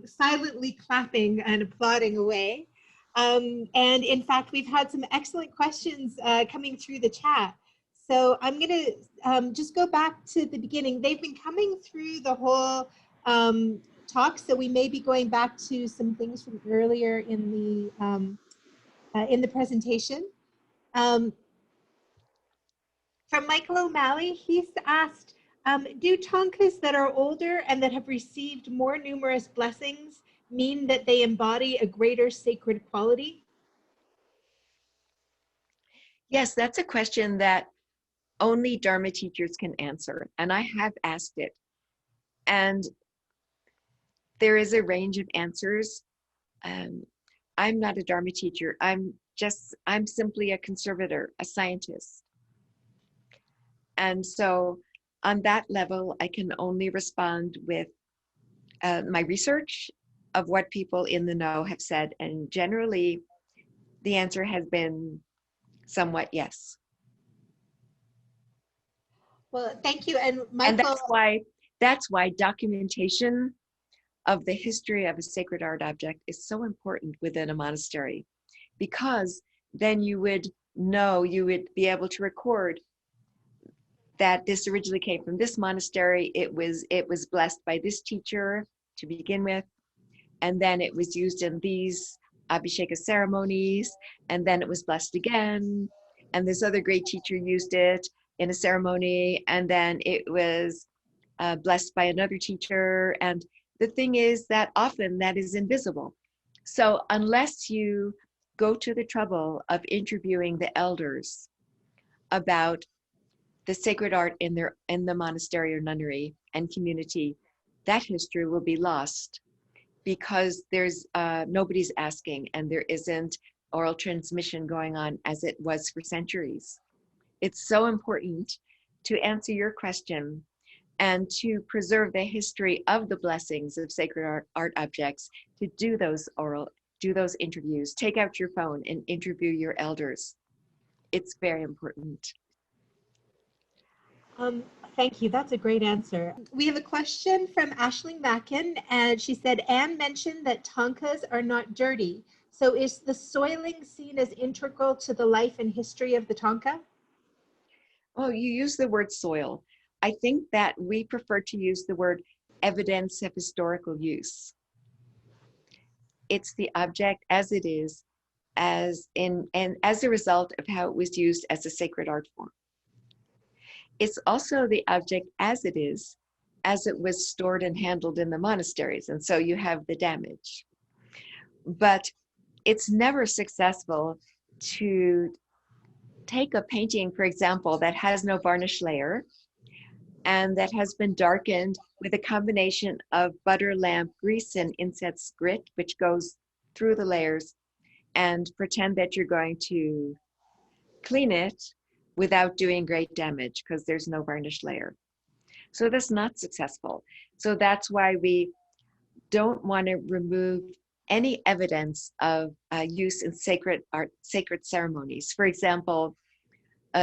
silently clapping and applauding away. And in fact, we've had some excellent questions coming through the chat. So I'm going to just go back to the beginning. They've been coming through the whole talk, so we may be going back to some things from earlier in the presentation. From Michael O'Malley, he's asked, Do Thangkas that are older and that have received more numerous blessings mean that they embody a greater sacred quality? Yes, that's a question that only Dharma teachers can answer. And I have asked it. And there is a range of answers. Um, I'm not a Dharma teacher. I'm simply a conservator, a scientist. And so on that level, I can only respond with my research of what people in the know have said. And generally, the answer has been somewhat yes. Well, thank you. And And Michael, that's why documentation of the history of a sacred art object is so important within a monastery, because then you would know, you would be able to record that this originally came from this monastery. It was blessed by this teacher to begin with, and then it was used in these abhisheka ceremonies, and then it was blessed again, and this other great teacher used it in a ceremony, and then it was blessed by another teacher. And the thing is that often that is invisible. So unless you go to the trouble of interviewing the elders about the sacred art in the monastery or nunnery and community, that history will be lost, because there's nobody's asking, and there isn't oral transmission going on as it was for centuries. It's so important to answer your question and to preserve the history of the blessings of sacred art objects, to do those interviews. Take out your phone and interview your elders. It's very important. um, thank you. That's a great answer. We have a question from Ashling Mackin, and she said, Anne mentioned that Thangkas are not dirty. So is the soiling seen as integral to the life and history of the Thangka? Oh, you use the word soil. I think that we prefer to use the word evidence of historical use. It's the object as it is, and as a result of how it was used as a sacred art form. It's also the object as it is, as it was stored and handled in the monasteries, and so you have the damage. But it's never successful to take a painting, for example, that has no varnish layer and that has been darkened with a combination of butter, lamp, grease, and incense grit, which goes through the layers, and pretend that you're going to clean it without doing great damage, because there's no varnish layer. So that's not successful. So that's why we don't want to remove any evidence of use in sacred art, sacred ceremonies. For example,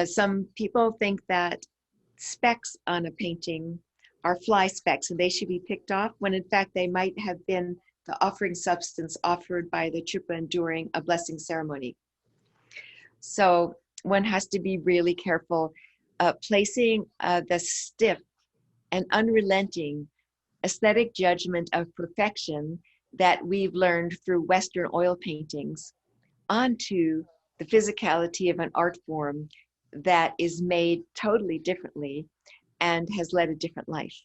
some people think that specks on a painting are fly specks and they should be picked off, when in fact they might have been the offering substance offered by the chupan during a blessing ceremony. So one has to be really careful placing the stiff and unrelenting aesthetic judgment of perfection that we've learned through Western oil paintings onto the physicality of an art form that is made totally differently and has led a different life.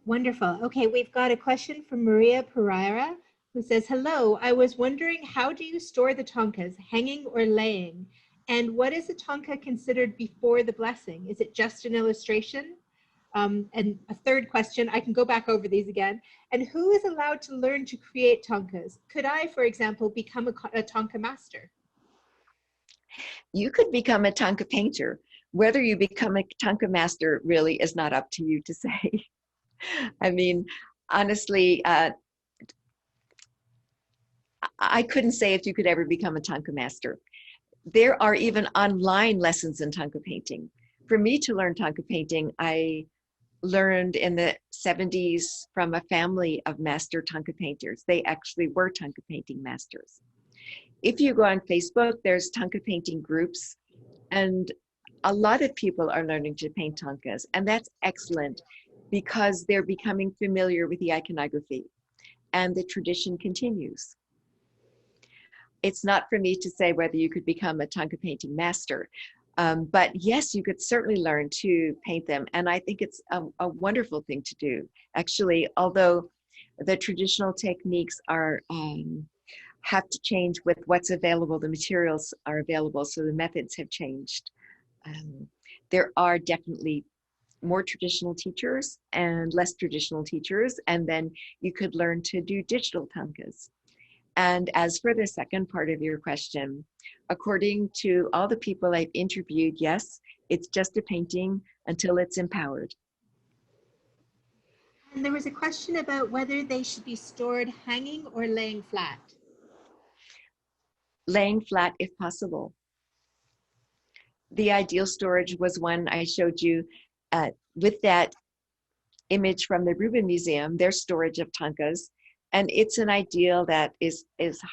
Wonderful. Okay, we've got a question from Maria Pereira, who says, hello, I was wondering, how do you store the Thangkas, hanging or laying? And what is a Thangka considered before the blessing? Is it just an illustration? And a third question, I can go back over these again. And who is allowed to learn to create Thangkas? Could I, for example, become a Thangka master? You could become a Thangka painter. Whether you become a Thangka master really is not up to you to say. I mean, honestly, I couldn't say if you could ever become a Thangka master. There are even online lessons in Thangka painting. For me to learn Thangka painting, I learned in the 70s from a family of master Thangka painters. They actually were Thangka painting masters. If you go on Facebook, there's Thangka painting groups, and a lot of people are learning to paint Thangkas, and that's excellent because they're becoming familiar with the iconography, and the tradition continues. It's not for me to say whether you could become a Thangka painting master. But yes, you could certainly learn to paint them. And I think it's a wonderful thing to do. Actually, although the traditional techniques are have to change with what's available, the materials are available, so the methods have changed. Um, there are definitely more traditional teachers and less traditional teachers, and then you could learn to do digital Thangkas. And as for the second part of your question, according to all the people I've interviewed, yes, it's just a painting until it's empowered. And there was a question about whether they should be stored hanging or laying flat. Laying flat if possible. The ideal storage was one I showed you with that image from the Rubin Museum, their storage of Thangkas. And it's an ideal that is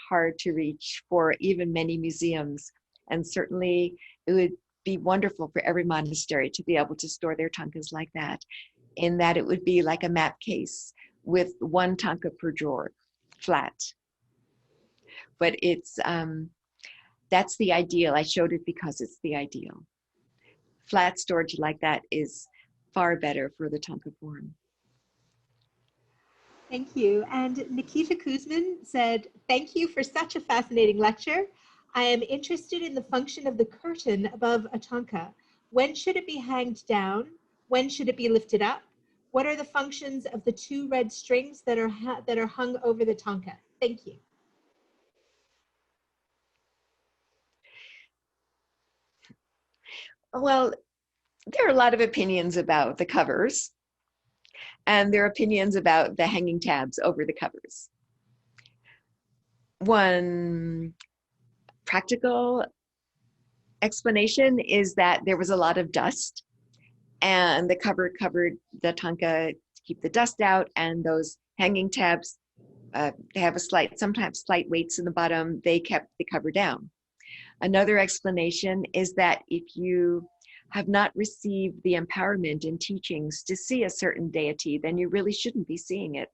hard to reach for even many museums. And certainly it would be wonderful for every monastery to be able to store their Thangkas like that, in that it would be like a map case with one Thangka per drawer, flat. But it's, that's the ideal. I showed it because it's the ideal. Flat storage like that is far better for the Thangka form. Thank you. And Nikita Kuzmin said, thank you for such a fascinating lecture. I am interested in the function of the curtain above a Thangka. When should it be hanged down? When should it be lifted up? What are the functions of the two red strings that are hung over the Thangka? Thank you. Well, there are a lot of opinions about the covers, and there are opinions about the hanging tabs over the covers. One practical explanation is that there was a lot of dust, and the cover covered the Thangka to keep the dust out, and those hanging tabs they have sometimes slight weights in the bottom, they kept the cover down. Another explanation is that if you have not received the empowerment and teachings to see a certain deity, then you really shouldn't be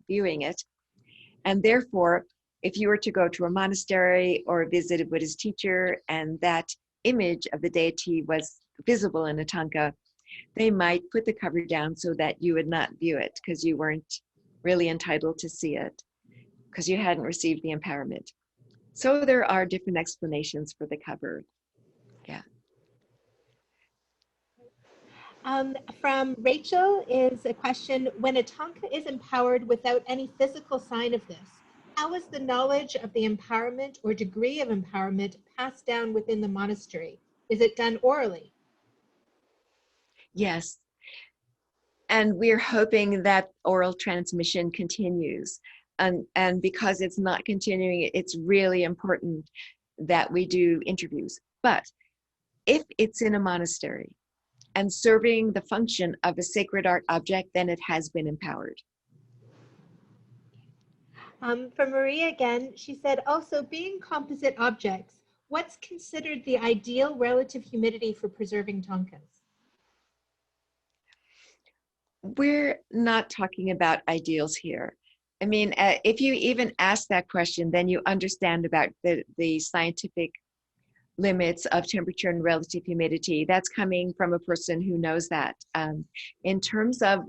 viewing it. And therefore, if you were to go to a monastery or visit a Buddhist teacher and that image of the deity was visible in a Thangka, they might put the cover down so that you would not view it because you weren't really entitled to see it, because you hadn't received the empowerment. So there are different explanations for the cover. Yeah. From Rachel is a question, when a Thangka is empowered without any physical sign of this, how is the knowledge of the empowerment or degree of empowerment passed down within the monastery? Is it done orally? Yes. And we're hoping that oral transmission continues. And because it's not continuing, it's really important that we do interviews. But if it's in a monastery and serving the function of a sacred art object, then it has been empowered. For Maria again, she said, also being composite objects, what's considered the ideal relative humidity for preserving Thangkas? We're not talking about ideals here. I mean, if you even ask that question, then you understand about the scientific limits of temperature and relative humidity. That's coming from a person who knows that. In terms of,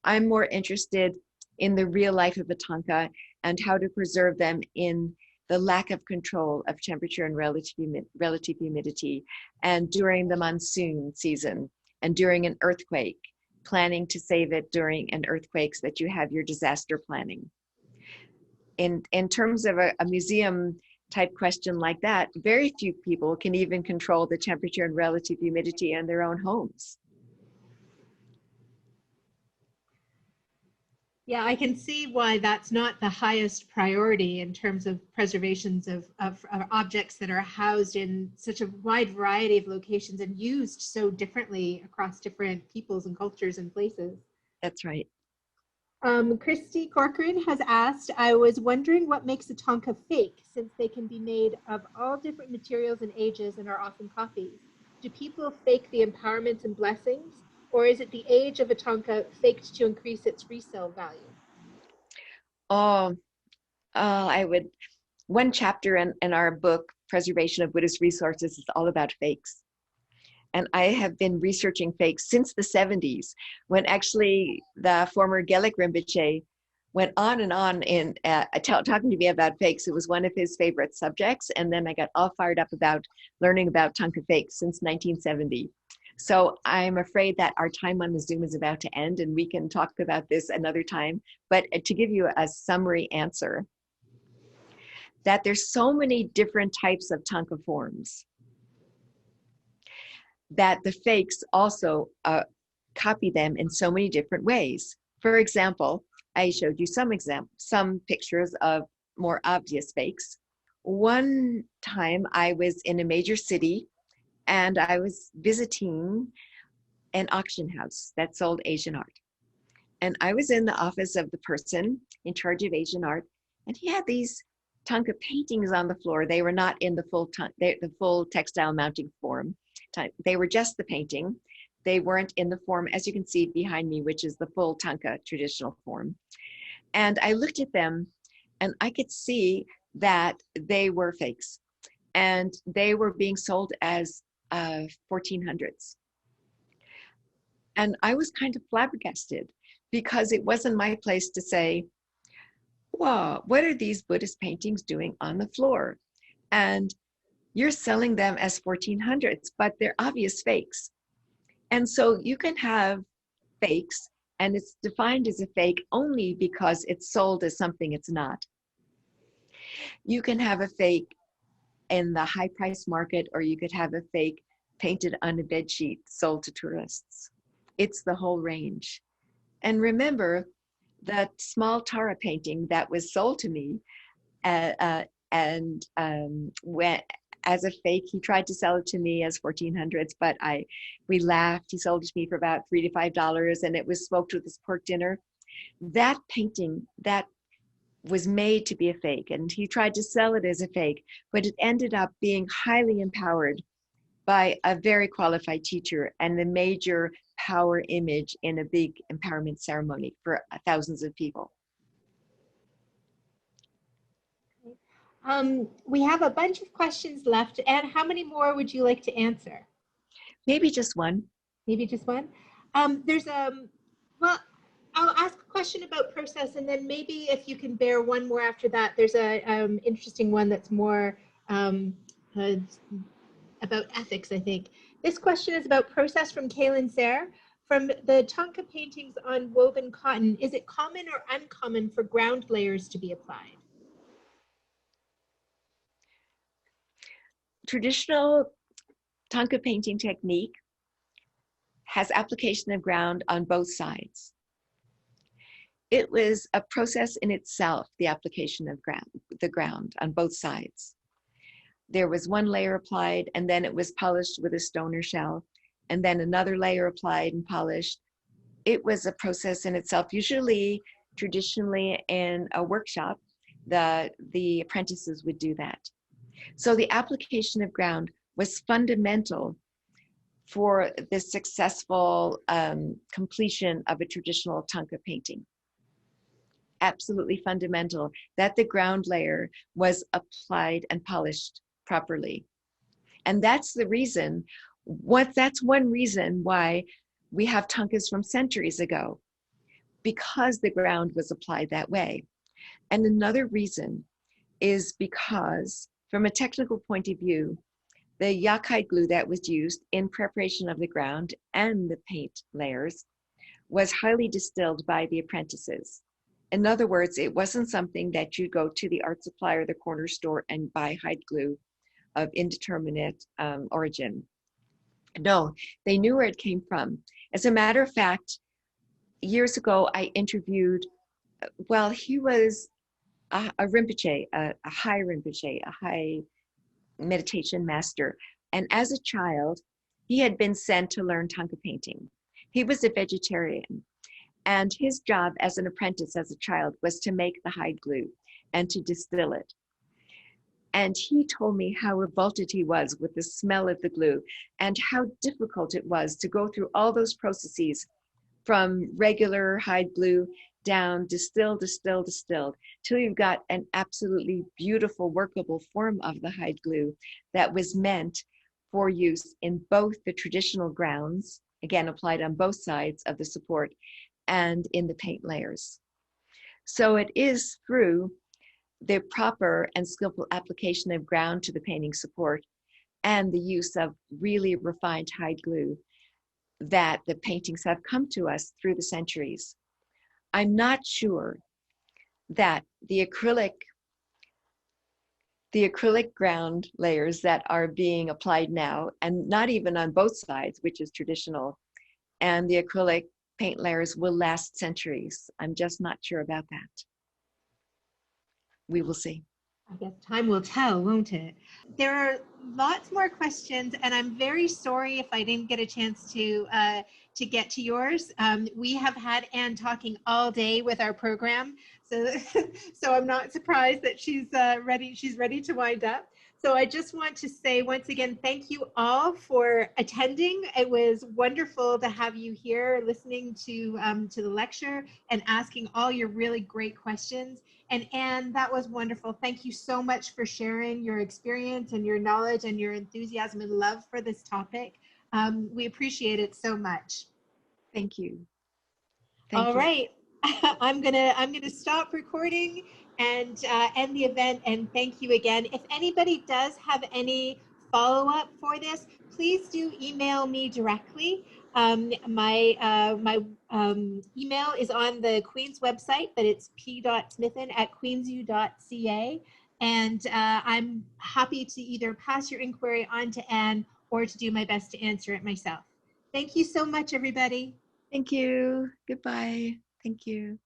I'm more interested in the real life of a Thangka and how to preserve them in the lack of control of temperature and relative humidity, and during the monsoon season and during an earthquake, planning to save it during an earthquake so that you have your disaster planning. In terms of a museum type question like that, very few people can even control the temperature and relative humidity in their own homes. Yeah, I can see why that's not the highest priority in terms of preservations of objects that are housed in such a wide variety of locations and used so differently across different peoples and cultures and places. That's right. Christy Corcoran has asked, I was wondering what makes a Thangka fake, since they can be made of all different materials and ages and are often copies. Do people fake the empowerments and blessings, or is it the age of a Thangka faked to increase its resale value? Oh, one chapter in our book, Preservation of Buddhist Resources, is all about fakes. And I have been researching fakes since the 70s, when actually the former Gelik Rinpoche went on and on in talking to me about fakes. It was one of his favorite subjects. And then I got all fired up about learning about Thangka fakes since 1970. So I'm afraid that our time on the Zoom is about to end, and we can talk about this another time. But to give you a summary answer, that there's so many different types of Thangka forms, that the fakes also copy them in so many different ways. For example, I showed you some pictures of more obvious fakes. One time I was in a major city and I was visiting an auction house that sold Asian art. And I was in the office of the person in charge of Asian art, and he had these Thangka paintings on the floor. They were not in the full textile mounting form. They were just the painting. They weren't in the form, as you can see behind me, which is the full Thangka traditional form. And I looked at them and I could see that they were fakes, and they were being sold as 1400s. And I was kind of flabbergasted, because it wasn't my place to say, wow, what are these Buddhist paintings doing on the floor? And you're selling them as 1400s, but they're obvious fakes. And so you can have fakes, and it's defined as a fake only because it's sold as something it's not. You can have a fake in the high price market, or you could have a fake painted on a bed sheet sold to tourists. It's the whole range. And remember, that small Tara painting that was sold to me, when, as a fake, he tried to sell it to me as 1400s, but we laughed. He sold it to me for about $3 to $5, and it was smoked with his pork dinner. That painting, that was made to be a fake, and he tried to sell it as a fake, but it ended up being highly empowered by a very qualified teacher and the major power image in a big empowerment ceremony for thousands of people. We have a bunch of questions left. And how many more would you like to answer? Maybe just one. Maybe just one. Well, I'll ask a question about process, and then maybe if you can bear one more after that. There's a interesting one that's more about ethics, I think. This question is about process from Kaylin Sayre. From the Thangka paintings on woven cotton, is it common or uncommon for ground layers to be applied? Traditional Thangka painting technique has application of ground on both sides. It was a process in itself, the application of the ground on both sides. There was one layer applied, and then it was polished with a stone or shell, and then another layer applied and polished. It was a process in itself. Usually, traditionally in a workshop, the apprentices would do that. So the application of ground was fundamental for the successful completion of a traditional Thangka painting. Absolutely fundamental that the ground layer was applied and polished properly. And that's the reason, that's one reason why we have Thangkas from centuries ago, because the ground was applied that way. And another reason is because, from a technical point of view, the yakai glue that was used in preparation of the ground and the paint layers was highly distilled by the apprentices. In other words, it wasn't something that you go to the art supply or the corner store and buy hide glue of indeterminate origin. No, they knew where it came from. As a matter of fact, years ago, I interviewed, well, he was a Rinpoche, a high Rinpoche, a high meditation master. And as a child, he had been sent to learn Thangka painting. He was a vegetarian. And his job as an apprentice as a child was to make the hide glue and to distill it. And he told me how revolted he was with the smell of the glue and how difficult it was to go through all those processes from regular hide glue down, distilled, till you've got an absolutely beautiful workable form of the hide glue that was meant for use in both the traditional grounds, again applied on both sides of the support, and in the paint layers. So it is through the proper and skillful application of ground to the painting support and the use of really refined hide glue that the paintings have come to us through the centuries. I'm not sure that the acrylic ground layers that are being applied now, and not even on both sides, which is traditional, and the acrylic paint layers will last centuries. I'm just not sure about that. We will see. I guess time will tell, won't it? There are lots more questions, and I'm very sorry if I didn't get a chance to get to yours. We have had Anne talking all day with our program, so so I'm not surprised that she's ready. She's ready to wind up. So I just want to say once again, thank you all for attending. It was wonderful to have you here, listening to the lecture and asking all your really great questions. And Anne, that was wonderful. Thank you so much for sharing your experience and your knowledge and your enthusiasm and love for this topic. We appreciate it so much. Thank you. All right, I'm gonna stop recording and end the event. And thank you again. If anybody does have any follow-up for this, please do email me directly. My email is on the Queen's website, but it's p.smithen@queensu.ca. And I'm happy to either pass your inquiry on to Anne or to do my best to answer it myself. Thank you so much, everybody. Thank you. Goodbye. Thank you.